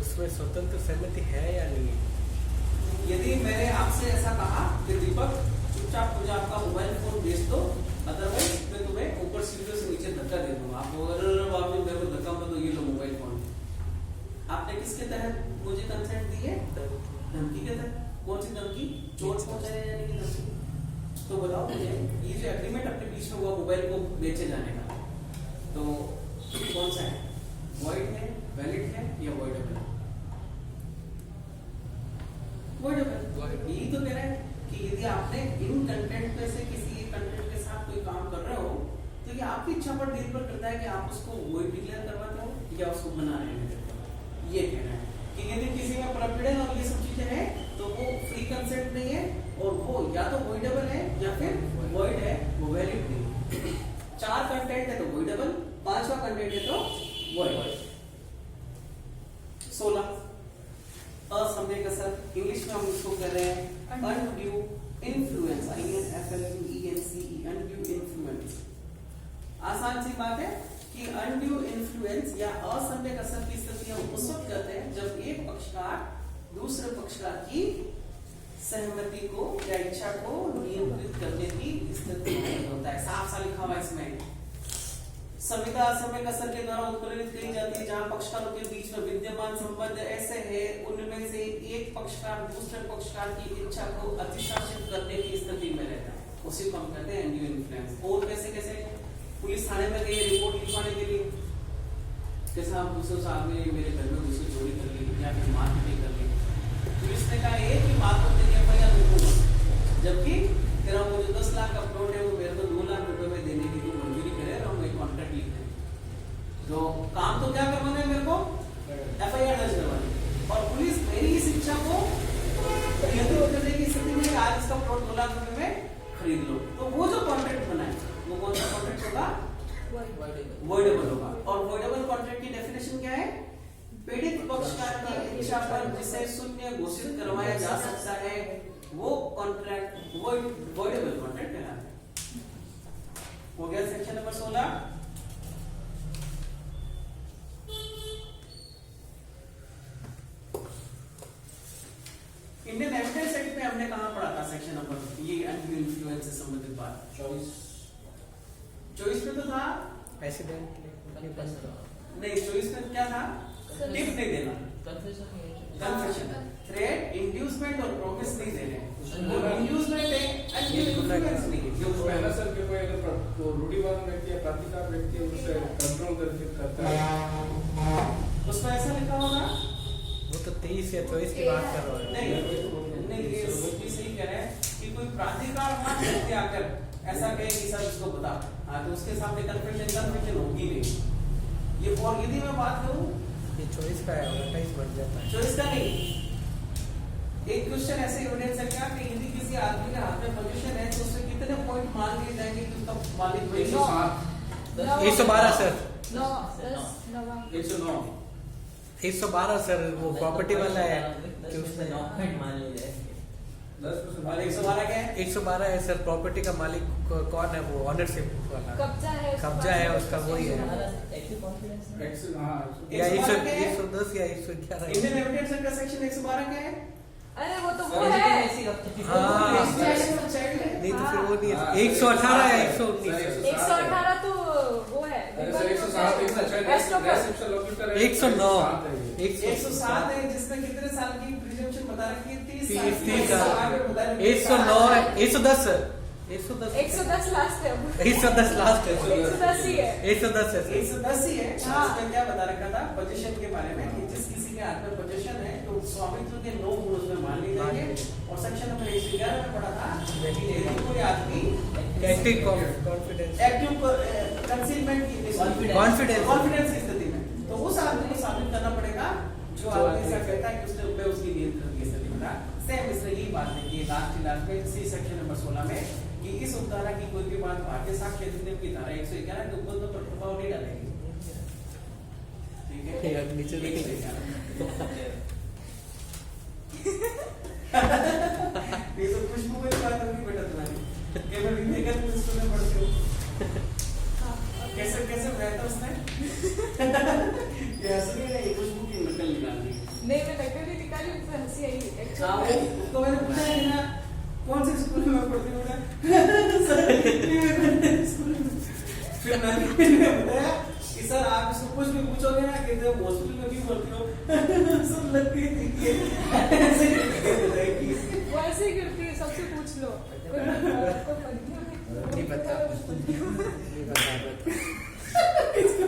उसमें स्वतंत्र सहमति है या नहीं है?
यदि मैंने आपसे ऐसा कहा कि दीपक चुपचाप मुझे आपका मोबाइल फोन भेज दो, अदरवाइज मैं तुम्हें ऊपर सीढ़ियों से नीचे धक्का दे दूंगा, आप अगर मेरे को धक्का मत दो, ये लो मोबाइल फोन। आपने किसके तहत मुझे कंसेंट दी है, धमकी के तहत। कौन सी धमकी, चोट पहुंचाने जाने की धमकी। तो बताओ मुझे ये जो एग्रीमेंट अपने बीच में हुआ मोबाइल को बेचे जाने का, तो कौन सा है, वॉइड है, वैलिड है या वॉइडेबल है? वॉइडेबल। यही तो कह रहा है कि यदि आपने इन कंटेंट में से किसी एक कंटेंट के साथ कोई काम कर रहे हो तो ये आपकी इच्छा पर निर्भर करता है कि आप उसको वॉइड डिक्लेयर करवाते हो या उसको बना रहे हो। ये कहना है कि यदि किसी में प्रपीड़न और ये सब चीजें हैं तो वो फ्री कंसेंट नहीं है, और वो या तो वॉइडेबल है या फिर वॉइड है, वो वैलिड नहीं। 4 कंटेंट है तो वॉइडेबल, 5वां कंटेंट है तो वॉइड। 16 असमय कसर, इंग्लिश में हम इसको कह रहे हैं undue influence, INFLUENCE, undue influence. आसान सी बात है कि अनड्यू इन्फ्लुएंस या असमय कसर की स्थिति हम उस वक्त कहते हैं जब एक पक्षकार दूसरे पक्षकार की सहमति को या इच्छा को नियंत्रित करने की स्थिति में होता है। साफ सा लिखा हुआ इसमें, संविदा असमय कसर के द्वारा उत्प्रेरित की जाती है जहां पक्षकारों के बीच में विद्यमान संबंध ऐसे है उनमें से एक पक्षकार दूसरे पक्षकार की इच्छा को अतिशासित करने की स्थिति में रहता है, उसी को हम कहते हैं अनड्यू इन्फ्लुएंस। और कैसे पुलिस थाने में गई रिपोर्ट लिखवाने के लिए, कैसा आप दूसरे साहब ने मेरे घर में दूसरी चोरी कर ली या फिर मारपीट कर ली, पुलिस ने कहा एक ही बात को तेरी एफआईआर लिखूंगा, जबकि तेरा वो जो 10 लाख का प्लॉट है वो मेरे को 2 लाख रुपए में देने की तू मंजूरी करे और मैं कॉन्ट्रैक्ट लिख दे। तो काम तो क्या करवाना है मेरे को, एफआईआर दर्ज करवानी, और पुलिस मेरी इस इच्छा को नियंत्रित करने की स्थिति में आज इसका प्लॉट 2 लाख रुपए में खरीद लो। तो वो जो कॉन्ट्रैक्ट बना है वो कौन सा कॉन्ट्रैक्ट होगा, वॉइडेबल होगा। और वॉइडेबल कॉन्ट्रैक्ट की डेफिनेशन क्या है, पीड़ित पक्षकार की इच्छा पर जिसे शून्य घोषित करवाया जा सकता है वो कॉन्ट्रैक्ट वॉइडेबल कॉन्ट्रैक्ट कहलाता है। हो गया सेक्शन नंबर 16। में हमने कहाँ पढ़ा था सेक्शन नंबर ये अनड्यू इन्फ्लुएंस से संबंधित बात? 24 में तो था
एक्सीडेंट
नहीं, 24 में क्या था? टिप नहीं देना, कन्फेशन, थ्रेट, इंड्यूसमेंट और प्रॉमिस नहीं देने। वो इंड्यूसमेंट है, अनड्यू इन्फ्लुएंस नहीं है। जो
पहला सर के कोई अगर तो रूढ़िवादी व्यक्ति या प्राधिकार व्यक्ति उसे कंट्रोल करता है,
उसमें ऐसा लिखा होगा
वो तो 23 या 24 की बात कर रहा है।
नहीं, ये भी सही कह रहे हैं कि कोई प्राधिकार मान व्यक्ति आकर ऐसा कहे कि सर इसको बता, हाँ तो उसके सामने कन्फेशन होगी नहीं। ये और यदि मैं बात करूं
ये 24 का है और 28 बन जाता है।
24 का नहीं, एक क्वेश्चन ऐसे एविडेंस है क्या कि यदि किसी आदमी के हाथ में पोजीशन है तो उससे कितने पॉइंट मान लिए जाएंगे कि उसका मालिक वही है?
112 सर,
109।
112 सर वो प्रॉपर्टी वाला है कि उसने
9 मान लीजिए।
10%
और 112 क्या है?
112 है सर, प्रॉपर्टी का मालिक कौन है? वो ऑनरशिप वाला कब्जा है उसका, वही है। या 110 या 111
इंडियन एविडेंस एक्ट का सेक्शन 112 क्या है?
अरे वो तो वो है।
हाँ
चाइल्ड है।
नहीं तो फिर वो नहीं है। 118 या 119
118 तो वो है।
अरे सर 107
109
107 है जिसमें कितने साल की प्रिजम्पशन बता रखी है? 30 साल की।
30 साल।
आगे बता रखी है।
109 110 सर, 110
110 लास्ट है।
110 लास्ट है,
110 ही है।
110 है सर।
110 ही है।
हाँ।
उसमें क्या बता रखा था पोजीशन के बारे में कि जिस किसी के हाथ में पोजीशन है तो स्वामित्व के 9 गुण उसमें मान लिए जाएंगे। और सेक्शन नंबर 111 में पढ़ा था कि यदि कोई आदमी
एक्टिव कॉन्फिडेंस
एक्टिव कंसीलमेंट की कॉन्फिडेंस की स्थिति में तो उस आदमी को साबित करना पड़ेगा जो आदमी ऐसा कहता है कि उसने ऊपर उसकी नियंत्रण की स्थिति में था। सेम इसने यही बात लिखी है लास्ट में सी सेक्शन नंबर 16 में कि इस उपधारा की कोई भी बात भारतीय साक्ष्य अधिनियम की धारा 111 के उपबंधों पर प्रभाव नहीं डालेगी। ठीक है,
यार नीचे देखिए।
ये तो खुशबू की बात होगी बेटा तुम्हारी, केवल व्यक्तिगत स्कूल में पढ़ते हो। कैसे बहता उसने ये हंस रही है, ये खुशबू की नकल निकाल दी।
नहीं मैं नकल नहीं निकाली, मुझे हंसी आई
हाँ,
एक्चुअली।
उसको मैंने पूछा है ना कौन से स्कूल में पढ़ती हूँ फिर मैंने बताया कि सर आप इसको कुछ भी पूछोगे ना कि जब हॉस्पिटल में क्यों पढ़ती हो सब लगती है ऐसे बताएगी।
वो ऐसे ही करती है, सबसे पूछ लो।
नहीं पता
इसको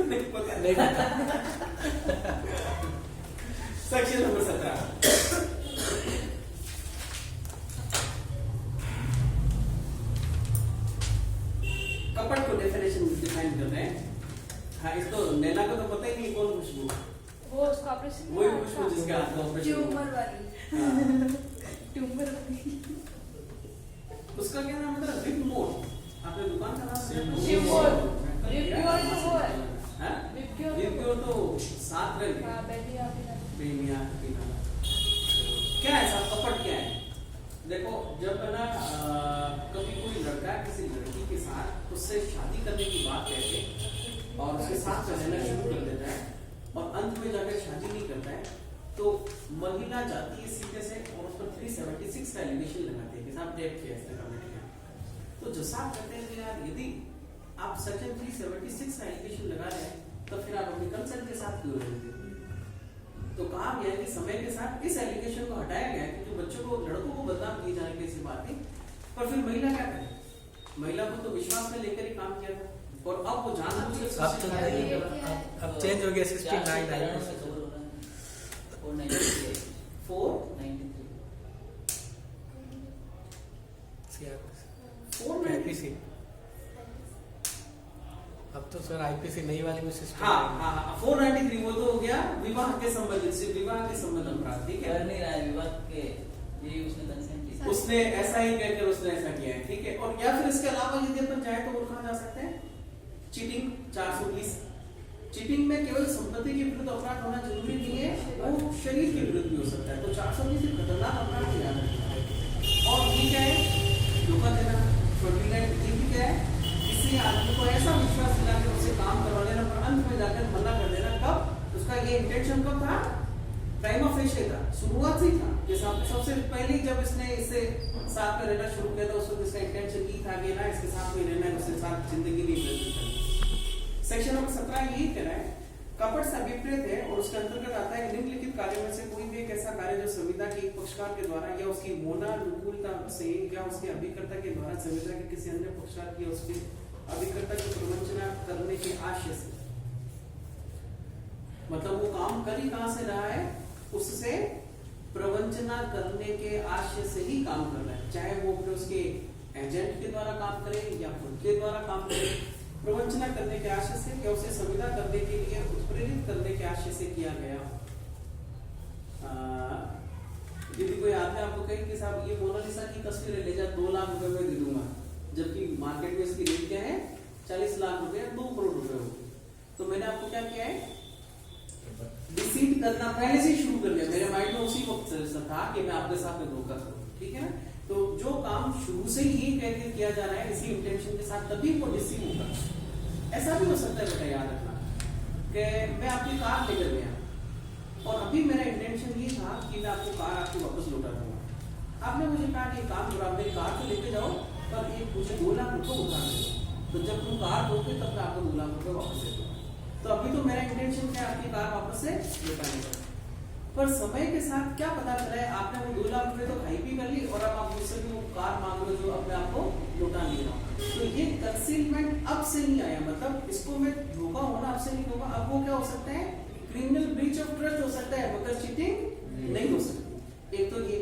नहीं पता।
नहीं पता।
सेक्शन नंबर 17 कपट को डेफिनेशन डिफाइन कर रहे हैं। हाँ, इसको नैना को तो पता ही नहीं कौन खुशबू,
वो उसका ऑपरेशन
वही खुशबू जिसके हाथ में ऑपरेशन
ट्यूमर वाली
उसका क्या नाम है? Rip mode. आपने दुकान का नाम
रिप्योर तो वो है।
हाँ? रिप्योर तो सात रंग है। बेनिया पीना। क्या है साहब कपट क्या है? देखो जब ना कभी कोई लड़का किसी लड़की के साथ उससे शादी करने की बात कहते और उसके साथ रहना शुरू कर देता है और अंत में जाकर शादी नहीं करता है तो महिला जाती है सीधे से और उस पर 376 का एलिगेशन लगाते हैं कि साहब रेप किया इसने कमिट किया। तो जो साहब कहते हैं कि यार यदि आप सेक्शन 376 का एलिगेशन लगा रहे हैं तो फिर आप अपनी कंसेंट के साथ क्यों रहेंगे? तो कहा गया है कि समय के साथ इस एलिगेशन को हटाया गया है क्योंकि बच्चों को लड़कों को बदनाम किए जाने की ऐसी बात नहीं। पर फिर महिला क्या करे? महिला को तो विश्वास में लेकर ही काम किया था और अब वो जानबूझकर
अब चेंज हो गया 69 आईपीसी। अब तो सर आईपीसी नई वाली में सिस्टम।
हाँ 493 वो तो हो गया विवाह के संबंधित से विवाह के संबंध अपराध। ठीक है,
कर नहीं रहा है विवाद के, ये उसने कंसेंट किया,
उसने ऐसा ही कहकर उसने ऐसा किया है। ठीक है, और या फिर इसके अलावा यदि अपन चाहे तो और कहाँ जा सकते हैं? चीटिंग 420। चीटिंग में केवल संपत्ति के विरुद्ध अपराध होना जरूरी नहीं है, वो शरीर के विरुद्ध भी हो सकता है। तो 420 एक खतरनाक अपराध भी याद रखना। और ये क्या है? धोखा देना। ये भी क्या है? किसी आदमी को ऐसा विश्वास दिला के उससे काम करवा लेना पर अंत में जाकर मना कर देना। कब? उसका ये इंटेंशन कब था? प्राइमा फेशियल था, शुरुआत से ही था कि सबसे पहले जब इसने इससे साथ में रहना शुरू किया था उस वक्त इसका इंटेंशन ये था कि ना इसके साथ में रहना है, उसके साथ जिंदगी नहीं व्यतीत करनी। सेक्शन नंबर 17 यही कह रहा है कपट से अभिप्रेत है और उसके अंतर्गत आता है कि निम्नलिखित कार्यों में से कोई भी एक ऐसा कार्य जो संविदा के एक पक्षकार के द्वारा या उसकी मोनानुकूलता से या उसके अभिकर्ता के द्वारा संविदा के किसी अन्य पक्षकार की उसके अभिकर्ता की प्रवंचना करने के आशय से, मतलब वो काम कर ही कहां से रहा है, उससे प्रवंचना करने के आशय से ही काम कर रहा है, चाहे वो उसके एजेंट के द्वारा काम करे या खुद के द्वारा काम करे। प्रवंचना करने के आशय से या उसे संविदा करने के लिए उत्प्रेरित करने के आशय से किया गया। यदि कोई आदमी आपको कहे कि साहब ये मोनालिसा की तस्वीर ले जा 2 लाख रुपए में दे दूंगा, जबकि मार्केट में इसकी रेट क्या है 40 लाख रुपए 2 करोड़ रुपए हो, तो मैंने आपको क्या किया है डिसीट करना पहले से ही शुरू कर लिया, मेरे माइंड में उसी वक्त से था कि मैं आपके साथ में धोखा करूं, ठीक है ना। तो जो काम शुरू से ही कह के किया जा रहा है इसी इंटेंशन के साथ तभी वो डिसीव होगा। ऐसा भी हो सकता है बेटा, याद रखना कि मैं आपकी कार लेकर गया और अभी मेरा इंटेंशन ये था कि मैं आपको कार आपको वापस लौटा दूंगा, आपने मुझे कहा कि काम करो आप मेरी कार तो लेके जाओ पर एक मुझे 2 लाख रुपए उधार दे, तो जब तुम कार दोगे तब मैं आपको 2 लाख रुपए वापस दे दूंगा। तो अभी तो मेरा इंटेंशन है आपकी कार वापस से लौटाने का, पर समय के साथ क्या पता चला है आपने वो 2 लाख रुपए तो खाई पी कर ली और अब आप मुझसे भी वो कार मांग रहे हो जो अपने आप को लौटा नहीं रहा। तो ये कंसीलमेंट अब से नहीं आया, मतलब इसको मैं धोखा होना अब से नहीं होगा। अब वो क्या हो सकता है क्रिमिनल ब्रीच ऑफ ट्रस्ट हो सकता है, मगर चीटिंग नहीं हो सकती। एक तो ये,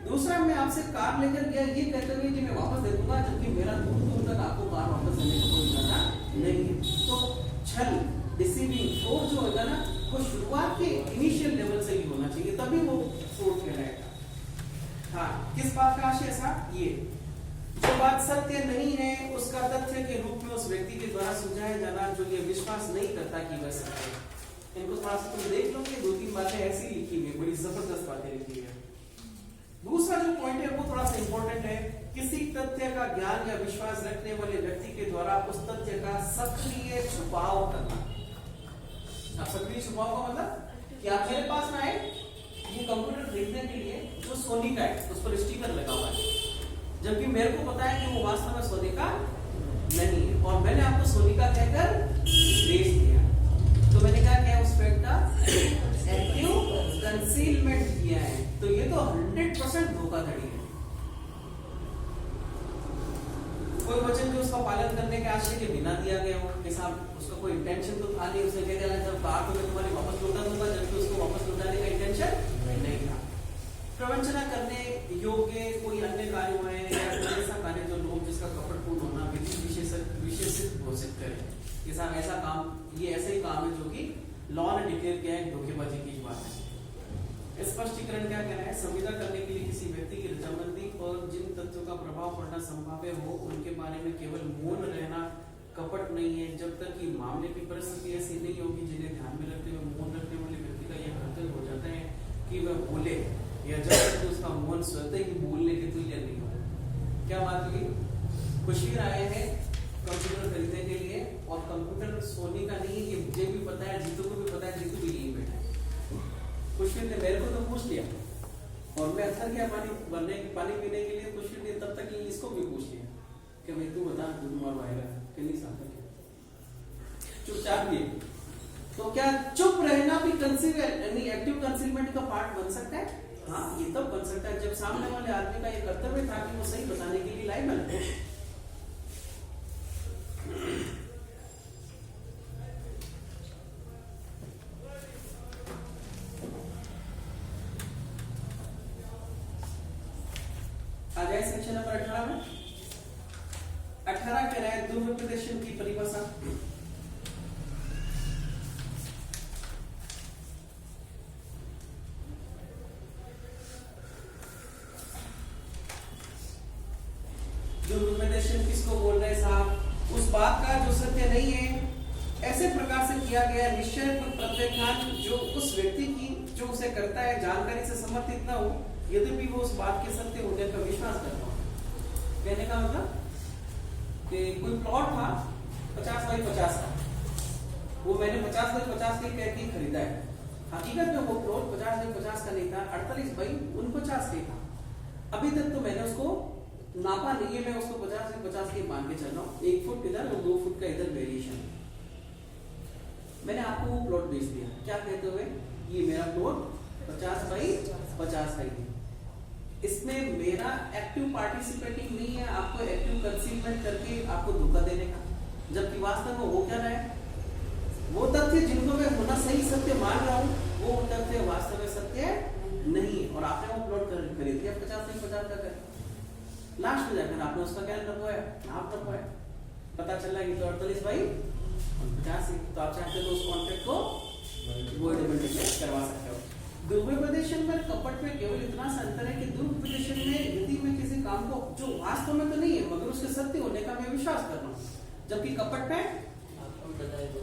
दूसरा मैं आपसे कार लेकर गया ये कहते हुए कि मैं वापस दे दूंगा, जबकि मेरा दूर दूर तक आपको कार वापस देने का कोई इरादा नहीं है। तो छल डिसीविंग फ्रॉड जो होगा ना वो शुरुआत के इनिशियल लेवल से ही होना चाहिए, तभी वो फ्रॉड कहलाएगा। हाँ, किस बात का आशय था ये, जो बात सत्य नहीं है उसका तथ्य के रूप में उस व्यक्ति के द्वारा सुझाया जाना जो ये विश्वास नहीं करता कि वह सत्य है। इनको थोड़ा सा तुम देख लो कि 2-3 बातें ऐसी लिखी हुई, बड़ी जबरदस्त बातें लिखी है। दूसरा जो पॉइंट है वो थोड़ा सा इंपॉर्टेंट है, किसी तथ्य का ज्ञान या विश्वास रखने वाले व्यक्ति के द्वारा उस तथ्य का सक्रिय छुपाव करना। अब सक्रिय छुपाव का मतलब कि आप मेरे पास में आए ये कंप्यूटर खरीदने के लिए जो सोनी का है उस पर स्टिकर लगा हुआ है, जबकि मेरे को पता है कि वो वास्तव में सोनी का नहीं है और मैंने आपको सोनी का कहकर बेच दिया, तो मैंने क्या किया उस फैक्ट का एक्टिव कंसीलमेंट किया है। तो ये तो 100% धोखाधड़ी है। कोई वचन जो उसका पालन करने के आशय के बिना दिया गया हो, कि साहब उसका कोई इंटेंशन तो था नहीं, उसने कह दिया जब कार तो मैं तुम्हारी वापस लौटा दूंगा, जबकि उसको वापस लौटाने का इंटेंशन नहीं था। प्रवंचना करने योग्य कोई अन्य कार्य हुए या कोई ऐसा कार्य जो लोग जिसका कपटपूर्ण होना विशेषित घोषित करे कि साहब ऐसा काम, ये ऐसा ही काम है जो कि लॉ ने डिक्लेयर किया है, धोखेबाजी की बात है। स्पष्टीकरण क्या कहना है, संविदा करने के लिए किसी व्यक्ति की रजामंदी और जिन तथ्यों का प्रभाव पड़ना संभाव्य हो उनके बारे में केवल मौन रहना कपट नहीं है, जब तक कि मामले की परिस्थिति ऐसी नहीं होगी जिन्हें ध्यान में रखते हुए मौन रखने वाले व्यक्ति का यह कर्तव्य हो जाता है कि वह बोले, या जब तक उसका मौन स्वतः ही बोलने के तुल्य नहीं हो। क्या बात हुई, खुशीर आए हैं कंप्यूटर खरीदने के लिए और कंप्यूटर सोनी का नहीं है, ये मुझे भी पता है, जीतू को भी पता है, जीतू भी यही बैठा है। खुशीर ने मेरे को तो पूछ लिया और मैं अंदर गया पानी पीने के लिए, खुशीर ने तब तक इसको भी पूछ लिया कि भाई तू बता तुम्हारा आएगा कि नहीं साथ चुपचाप भी। तो क्या चुप रहना भी एक्टिव कंसीलमेंट का पार्ट बन सकता है? हाँ, ये तब बन सकता है जब सामने वाले आदमी का ये कर्तव्य था कि वो सही बताने के लिए लाइबल है। आ जाए सेक्शन नंबर 18 में। 18 कह रहा है दुर्व्यपदेशन की परिभाषा। दुर्व्यपदेशन किसको बोल रहे साहब? उस बात का जो सत्य नहीं है ऐसे प्रकार से किया गया निश्चय प्रत्याख्यान जो उस व्यक्ति की जो उसे करता है जानकारी से समर्थित न हो, यद्यपि वो उस बात के सत्य होने का विश्वास करता हो। कहने का मतलब कि कोई प्लॉट था 50 बाई 50 का, वो मैंने 50 बाई 50 के कह के खरीदा है, हकीकत में वो प्लॉट 50 50 का नहीं था, 48/49 का ही था। अभी तक तो मैंने उसको नापा नहीं है, मैं उसको 50 के मान के चल रहा हूँ। 1 फुट इधर और 2 फुट का इधर वेरिएशन। मैंने आपको वो प्लॉट भेज दिया, क्या कहते हुए ये मेरा प्लॉट 50/50 का ही। इसमें मेरा एक्टिव पार्टिसिपेटिंग नहीं है, आपको एक्टिव कंसीलमेंट करके आपको धोखा देने का, जबकि वास्तव में वो क्या रहा है, वो तथ्य जिनको मैं होना सही सत्य मान रहा हूँ वो तथ्य वास्तव में सत्य नहीं है। और आपने वो प्लॉट खरीद लिया 50/50 का कर, लास्ट में जाकर आपने उसका क्या रखवाया, नाप रखवाया, पता चल रहा है कि 48/50। तो आप चाहते हो तो उस कॉन्ट्रैक्ट को वोइडेबल डिक्लेयर करवा सकते हो। दुर्व्यपदेशन में कपट में केवल इतना सा अंतर है कि दुर्व्यपदेशन में यदि मैं किसी काम को जो वास्तव में तो नहीं है मगर उसके सत्य होने का मैं विश्वास कर रहा हूँ, जबकि कपट में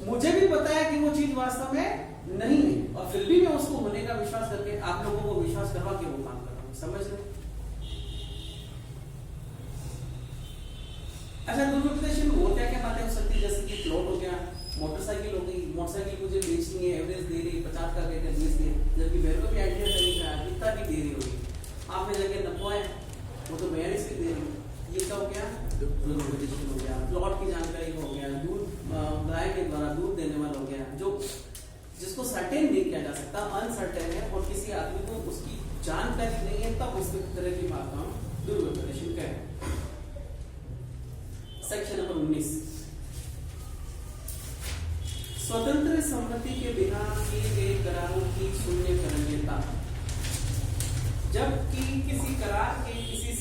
मुझे भी पता है कि वो चीज वास्तव में नहीं है और फिर भी मैं उसको होने का विश्वास करके आप लोगों को विश्वास करवा के वो काम कर रहा हूँ। समझ रहे? अच्छा, दुर्व्यपदेशन में वो क्या क्या बातें हो सकती है, जैसे कि प्लॉट हो गया, मोटरसाइकिल हो गई, मोटरसाइकिल मुझे बेचनी है, एवरेज दे रही 50 का कहते बेच दिए, जबकि मेरे को भी आइडिया नहीं था कितना भी दे रही होगी, आपने जगह नपवाए वो तो 42 की दे रही। ये क्या हो गया, दुर्व्यपदेशन हो गया। प्लॉट की जानकारी हो गया, दूध गाय के द्वारा दूध देने वाला हो गया, जो जिसको सर्टेन नहीं किया जा सकता, अनसर्टेन है और किसी आदमी को उसकी जानकारी नहीं है, तब उस तरह की बात का दुर्व्यपदेशन क्या है। सेक्शन नंबर 19, स्वतंत्र सम्मति के बिना किए गए करारों की शून्य करणीयता। जबकि किसी करार के किसी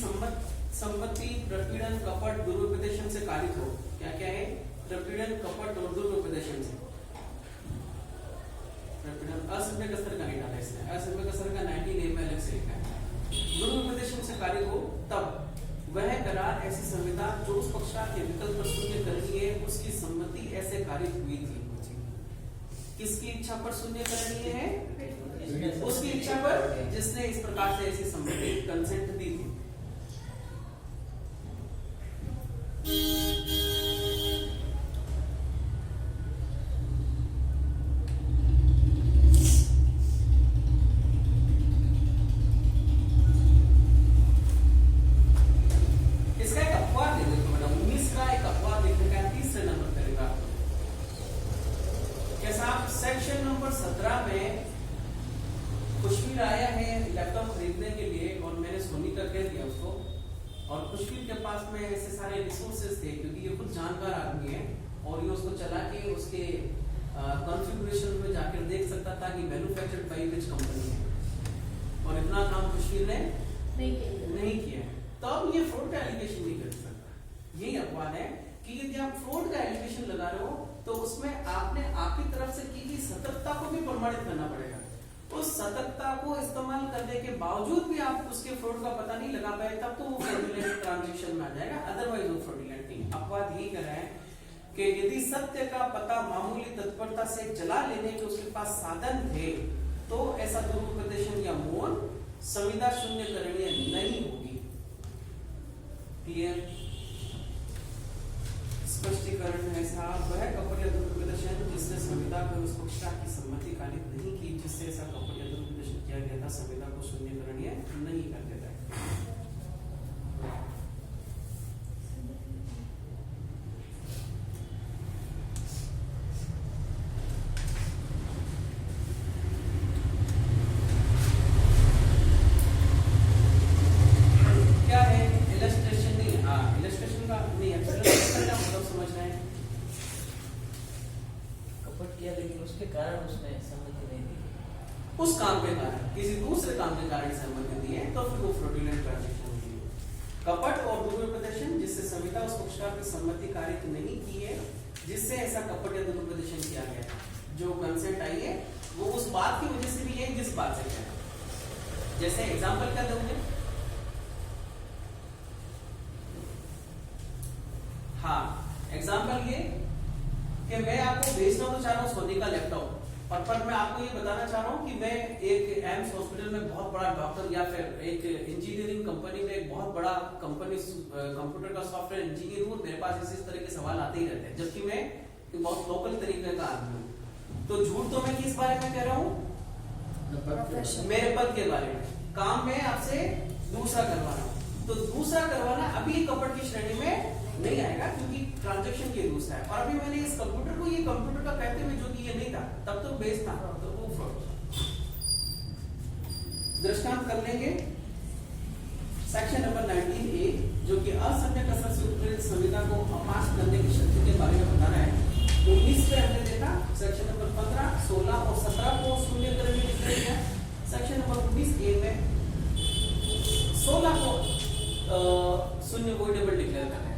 संपत्ति प्रपीड़न, कपट, दुर्व्यपदेशन से कारित हो, क्या क्या है, प्रपीड़न, कपट और दुर्व्यपदेशन से। प्रपीड़न असभ्य कसर का नहीं डाला इसने, असभ्य कसर का 19A में अलग से लिखा है। दुर्व्यपदेशन से कारित हो तब वह करार ऐसी संविदा जो उस पक्षकार के विकल्प पर शून्य करनी है उसकी सम्मति ऐसे कारित हुई थी। किसकी इच्छा पर शून्य करनी है, उसकी इच्छा पर जिसने इस प्रकार से ऐसी सम्मति कंसेंट दी थी। इसका एक अपवाद दे देता हूं, 19 का एक अपवाद देखने का 30 नंबर करेगा। कैसा, सेक्शन नंबर 17 में खुशबीर आया है लैपटॉप खरीदने के लिए और मैंने सोनी का कह दिया उसको, और खुशबीर के पास में ऐसे सारे रिसोर्सेज थे क्योंकि ये खुद जानकार आदमी है और ये उसको चला के उसके कॉन्फ़िगरेशन में जाकर देख सकता था कि मैन्युफैक्चर्ड बाय विच कंपनी है, और इतना काम खुशबीर ने नहीं किया। तो अब ये फ्रॉड का एलिगेशन नहीं कर सकता। यही अपवाद है कि यदि आप फ्रॉड का एलिगेशन लगा रहे हो तो उसमें आपने आपकी तरफ से की गई सतर्कता को भी प्रमाणित करना पड़ेगा। उस सतर्कता को इस्तेमाल करने के बावजूद भी आप उसके फ्रॉड का पता नहीं लगा पाए, तब तो वो फ्रॉडुलेंट ट्रांजैक्शन में आ जाएगा, अदरवाइज वो फ्रॉडुलेंट नहीं। अपवाद यही कर रहा है कि यदि सत्य का पता मामूली तत्परता से चला लेने के उसके पास साधन थे तो ऐसा दुर्व्यपदेशन या मौन संविदा शून्य करणीय नहीं होगी। क्लियर? स्पष्टीकरण है साहब, वह कपट या दुर्व्यपदेशन जिसने संविदा पर उस पक्षकार की सम्मति कारित नहीं की जिससे ऐसा कपट या दुर्व्यपदेशन किया गया था, संविदा को शून्य करणीय नहीं कर देता है। क्या है इलस्ट्रेशन? नहीं, हाँ इलस्ट्रेशन का नहीं, इलस्ट्रेशन का मतलब समझ रहे हैं।
कपट किया लेकिन उसके कारण उसने सम्मति नहीं दी,
उस काम के कारण, किसी दूसरे काम के कारण सम्मति दी है तो फिर वो फ्रॉडुलेंट ट्रांजैक्शन होगी। कपट और दुर्व्यपदेशन जिससे संविदा उस पक्षकार की सम्मति कारित नहीं की है जिससे ऐसा कपट या दुर्व्यपदेशन किया गया है, जो कंसेंट आई है वो उस बात की वजह से भी है जिस बात से किया है। जैसे एग्जांपल क्या दोगे? हाँ, एग्जांपल ये कि मैं आपको बेचना तो चाह रहा हूँ सोनी का लैपटॉप, और पर मैं आपको ये बताना चाह रहा हूँ कि मैं एक एम्स हॉस्पिटल में बहुत बड़ा डॉक्टर या फिर एक इंजीनियरिंग कंपनी में एक बहुत बड़ा कंपनी कंप्यूटर का सॉफ्टवेयर इंजीनियर हूँ, मेरे पास इस तरह के सवाल आते ही रहते हैं, जबकि मैं एक बहुत लोकल तरीके का आदमी हूँ। तो झूठ तो मैं किस बारे में कह रहा हूँ?
Profession.
मेरे पद के बारे में काम में आपसे दूसरा करवाना, तो दूसरा करवाना अभी कपट की श्रेणी में नहीं आएगा क्योंकि ट्रांजैक्शन के दूसरा है। और अभी मैंने इस कंप्यूटर को ये कंप्यूटर का कहते हुए जो कि ये नहीं था तब तो बेस था, तो वो फ्रॉड। दृष्टांत कर लेंगे सेक्शन नंबर 19A जो कि असम्यक असर से उत्प्रेरित संविदा को अपास करने की शक्ति के बारे में बता रहा है। 19 पे हमने देखा सेक्शन नंबर 15, 16 और 17 को शून्य करने की शक्ति है। सेक्शन नंबर 19A में 16 को शून्य वोइडेबल डिक्लेयर करना है।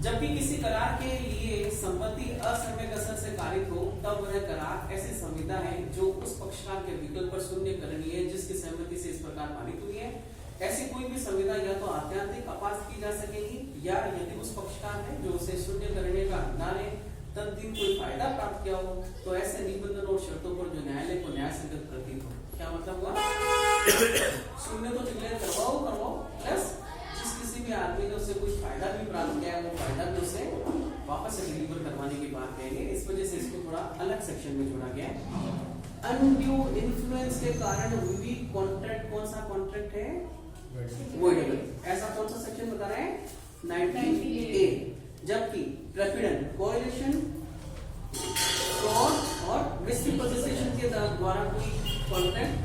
जबकि किसी करार के लिए संपत्ति असम्यक असर से कारित हो तब वह करार ऐसी संविदा है जो उस पक्षकार के विकल्प पर शून्य करनी है जिसकी सहमति से इस प्रकार पारित हुई है। ऐसी कोई भी संविदा या तो आत्यांतिक अपास की जा सकेगी या यदि उस पक्षकार ने जो उसे शून्य करने का अधिकार है तददिन कोई फायदा प्राप्त किया हो तो ऐसे निबंधन और शर्तों पर जो न्यायालय को न्याय संगत प्रतीत हो। क्या मतलब हुआ? शून्य तो डिक्लेयर करवाओ प्लस जिस किसी भी आदमी ने उससे कोई फायदा भी प्राप्त किया है वो फायदा भी उसे वापस से डिलीवर करवाने की बात कहेंगे। इस वजह से इसको थोड़ा अलग सेक्शन में जोड़ा गया है। अनड्यू इन्फ्लुएंस के कारण हुई कॉन्ट्रैक्ट कौन सा कॉन्ट्रैक्ट है? वोइडेबल। ऐसा कौन सा सेक्शन बता रहे हैं? 19A। जबकि प्रेफिडेंट कोएलिशन फ्रॉड और मिसरिप्रेजेंटेशन के द्वारा कोई कॉन्ट्रैक्ट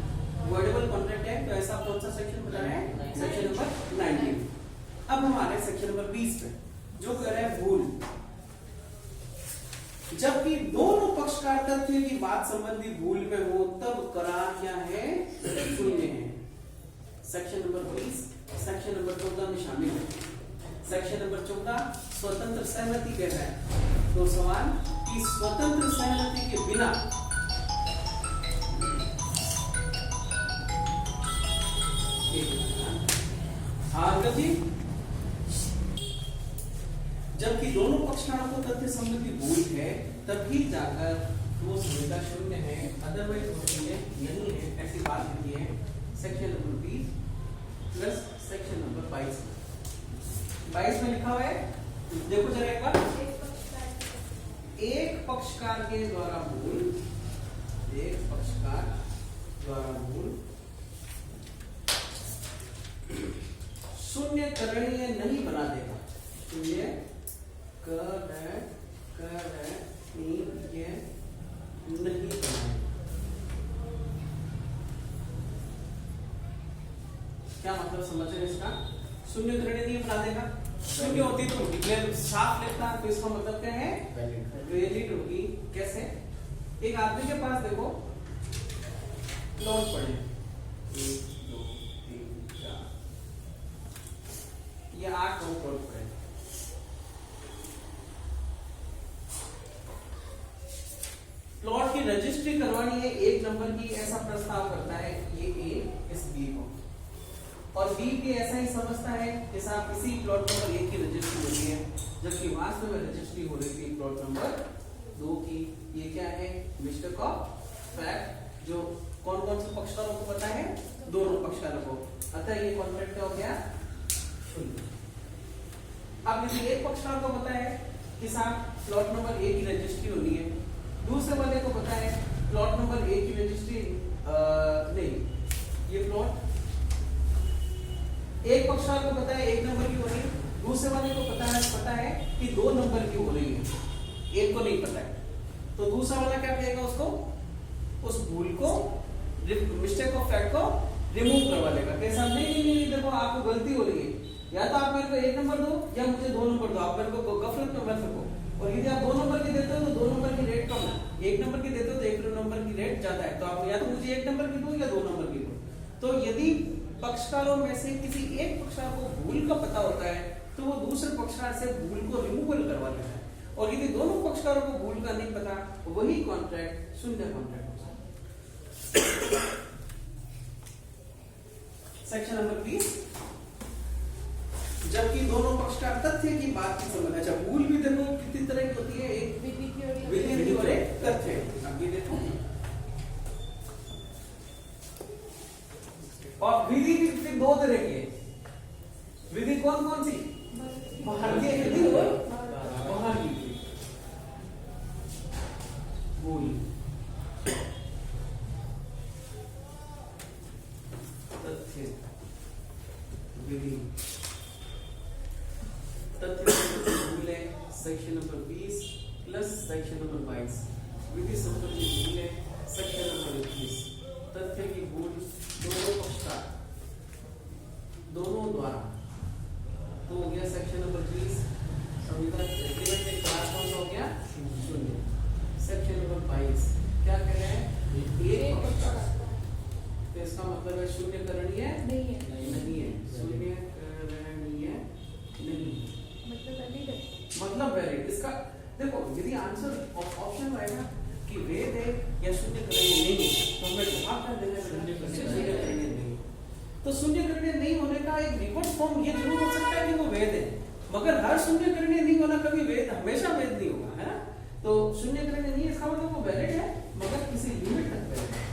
वोइडेबल कॉन्ट्रैक्ट है तो ऐसा कौन सा सेक्शन बता रहे हैं? Section number 19। अब हम आ रहे हैं सेक्शन नंबर 20 पे जो कह रहे हैं भूल। जबकि दोनों पक्षकार तथ्य की बात संबंधी भूल में हो तब करार क्या है? शून्य है। सेक्शन नंबर 20 सेक्शन नंबर 14 में शामिल है। सेक्शन नंबर 14 स्वतंत्र सहमति कहता है। तो सवाल कि स्वतंत्र सहमति के बिना जबकि दोनों पक्षकारों को तथ्य संबंधी भूल है तभी जाकर वो संविदा शून्य है, अदरवाइज वो शून्य नहीं है। ऐसी बात लिखी है section number 20 plus section number 22 में लिखा हुआ है। देखो जरा एक बार, एक पक्षकार के द्वारा भूल, एक पक्षकार द्वारा भूल शून्य करणीय नहीं बना देगा। शून्य करणीय नहीं बनाएगा। क्या मतलब समझ रहे इसका? शून्य करणीय नहीं बना देगा। शून्य होती तो डिक्लेयर साफ लिखता तो इसका मतलब क्या है? वैलिड होगी। कैसे? एक आदमी के पास देखो प्लॉट पड़े 1 2 3 4 ये 8 प्लॉट पड़े। प्लॉट की रजिस्ट्री करवानी है 1 नंबर की, ऐसा प्रस्ताव करता है ये A इस B को, और बी भी ऐसा ही समझता है कि साहब इसी प्लॉट नंबर 1 की रजिस्ट्री हो रही है, जबकि वास्तव में रजिस्ट्री हो रही थी प्लॉट नंबर 2 की। ये क्या है? मिस्टेक ऑफ फैक्ट, जो कौन कौन से पक्षकारों को पता है? दोनों पक्षकारों को। अतः ये कॉन्ट्रैक्ट हो गया शून्य। अब यदि एक पक्षकार को पता है कि साहब प्लॉट नंबर 1 की रजिस्ट्री होनी है, दूसरे वाले को पता है प्लॉट नंबर 1 की रजिस्ट्री नहीं, ये प्लॉट एक पक्षकार को पता है 1 नंबर की हो रही है, दूसरे वाले को पता है कि 2 नंबर की हो रही है, एक को नहीं पता है। तो दूसरा वाला क्या कहेगा? उसको उस भूल को, मिस्टेक ऑफ फैक्ट को रिमूव करवा लेगा। कैसा? नहीं देखो आपको गलती हो रही है, या तो आप मेरे को 1 नंबर दो या मुझे 2 नंबर दो, आप मेरे को गफलत में मत रखो। और यदि आप 2 नंबर की देते हो तो 2 नंबर की रेट कम है, 1 नंबर की देते हो तो 1 नंबर की रेट ज्यादा है, तो आप या तो मुझे 1 नंबर की दो या 2 नंबर की दो। तो यदि पक्षकारों में से किसी एक पक्षकार को भूल का पता होता है तो वो दूसरे पक्षकार से भूल को रिमूवल करवा लेता है, और यदि दोनों पक्षकारों को भूल का नहीं पता वही कॉन्ट्रैक्ट शून्य कॉन्ट्रैक्ट होता है। सेक्शन नंबर 20 जबकि दोनों पक्षकार तथ्य की बात की समझ। अच्छा, भूल भी देखो कितनी तरह की होती है, एक विधि की और एक तथ्य। अब ये देखो, और विधि भी फिर 2 तरह की है। विधि कौन कौन सी? भारतीय विधि और बाहर की विधि। भूल विधि तथ्य भूल है section number 20 plus section number 22 विधि संपत्ति भूल है सेक्शन नंबर 21 तथ्य की भूल दोनों पक्षकार दोनों द्वारा तो हो गया सेक्शन नंबर 20 संविधान एग्रीमेंट में क्लास कौन सा हो गया शून्य सेक्शन नंबर 22 क्या कह रहे हैं एक पक्षकार तो इसका मतलब है शून्य करणीय नहीं है शून्य करणीय नहीं मतलब वैलिड इसका देखो यदि आंसर ऑप्शन रहेगा कि वेद है या शून्य करणीय नहीं तो हमें जवाब क्या देना है शून्य करणीय नहीं तो शून्य करणीय नहीं होने का एक रिपोर्ट फॉर्म ये जरूर हो सकता है कि वो वेद है मगर हर शून्य करणीय नहीं होना कभी वेद हमेशा वेद नहीं होगा है ना तो शून्य करणीय नहीं इसका मतलब वो वैलिड है मगर किसी लिमिट तक वैलिड है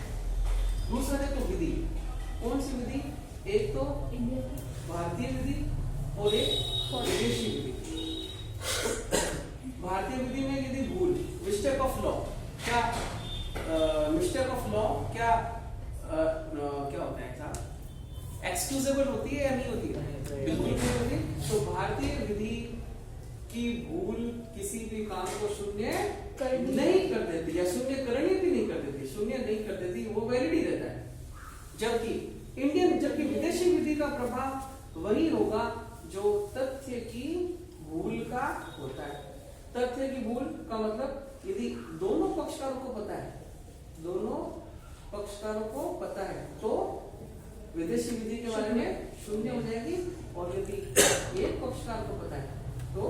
दूसरा है तो विधि कौन सी विधि एक तो भारतीय विधि और एक विदेशी विधि भारतीय विधि में यदि भूल मिस्टेक ऑफ लॉ क्या मिस्टेक ऑफ लॉ क्या होता है साहब एक्सक्यूजेबल होती है या नहीं होती है बिल्कुल नहीं होती तो भारतीय विधि की भूल किसी भी काम को शून्य नहीं कर देती या शून्य करणीय भी नहीं कर देती शून्य नहीं कर देती वो वैलिड ही रहता है जबकि विदेशी विधि का प्रभाव वही होगा जो तथ्य की भूल का होता है तथ्य की भूल का मतलब यदि दोनों पक्षकारों को पता है तो विदेशी विधि के बारे में शून्य हो जाएगी और यदि एक पक्षकार को पता है तो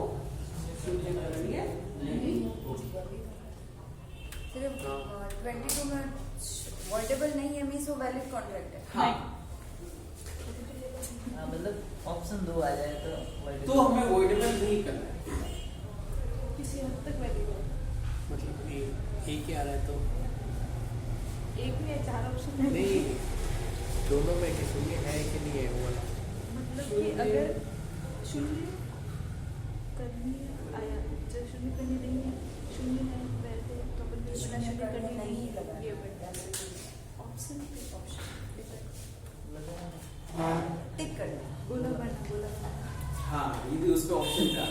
शून्य करणीय नहीं होगी
सिर्फ 22 में वॉइडेबल नहीं है मींस वो वैलिड कॉन्ट्रैक्ट है
हाँ
मतलब ऑप्शन 2 आ जाए
तो हमें वॉइडेबल नहीं करना है
किसी हद तक वैलिड है
मतलब एक ही आ रहा है तो
एक में 4 ऑप्शन
नहीं दोनों में कि शून्य है कि नहीं है वो वाला
मतलब कि अगर शून्य करनी आया जब शून्य करनी नहीं है शून्य है वैसे तो अपन ने शून्य करनी नहीं लगा ये ऑप्शन टिक कर बोला
हाँ ये भी उसका ऑप्शन था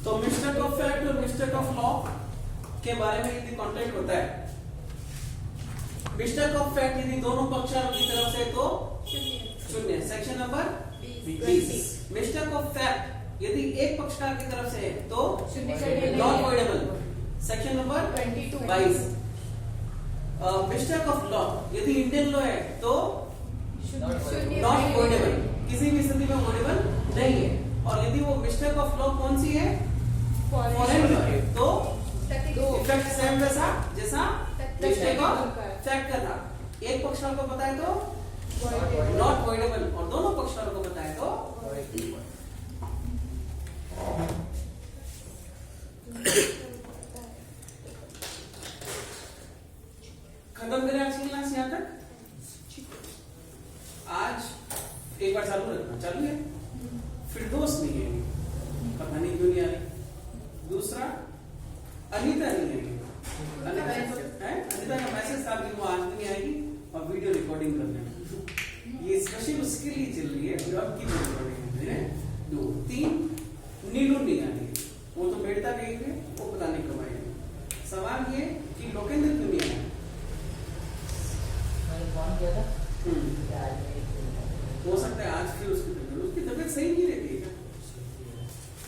तो मिस्टेक ऑफ फैक्ट और मिस्टेक ऑफ लॉ के बारे में यदि कॉन्ट्रैक्ट होता है मिस्टेक ऑफ फैक्ट यदि दोनों पक्षकारों की तरफ से तो शून्य section number 20 mistake of fact यदि एक पक्षकार की तरफ से है तो not voidable section number 22 mistake of law यदि इंडियन लॉ है तो नॉट वॉइडेबल किसी भी स्थिति में वॉइडेबल नहीं है और यदि वो मिस्टेक ऑफ लॉ कौन सी है फॉरेन लॉ है तो इफेक्ट सेम जैसा मिस्टेक ऑफ फैक्ट का था एक पक्षकार को पता है तो नॉट वॉइडेबल और दोनों पक्षकारों को पता है तो खत्म करें आज की क्लास यहाँ तक आज एक बार चालू रखना चालू है फिरदौस नहीं है पता नहीं क्यों नहीं आ रही दूसरा अनीता नहीं है अनीता का मैसेज था कि वो आज नहीं आएगी और वीडियो रिकॉर्डिंग करने ये स्पेशल उसके लिए चल रही है जॉब की रिकॉर्डिंग है 2 3 नीलू नहीं आ रही वो तो बेटा गई है वो पता नहीं कब आएगी सवाल ये कि लोकेंद्र क्यों नहीं आया
मैंने फोन किया था
हो सकता है आज फिर उसकी तबीयत सही नहीं रहती है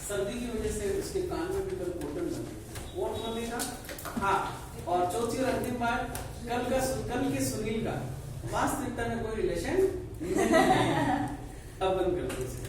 सर्दी की वजह से उसके कान में भी कल घोटन बन गई कौन बनेगा हाँ और चौथी और अंतिम बात कल के सुनील का वास्तविकता में कोई रिलेशन अब बंद कर दो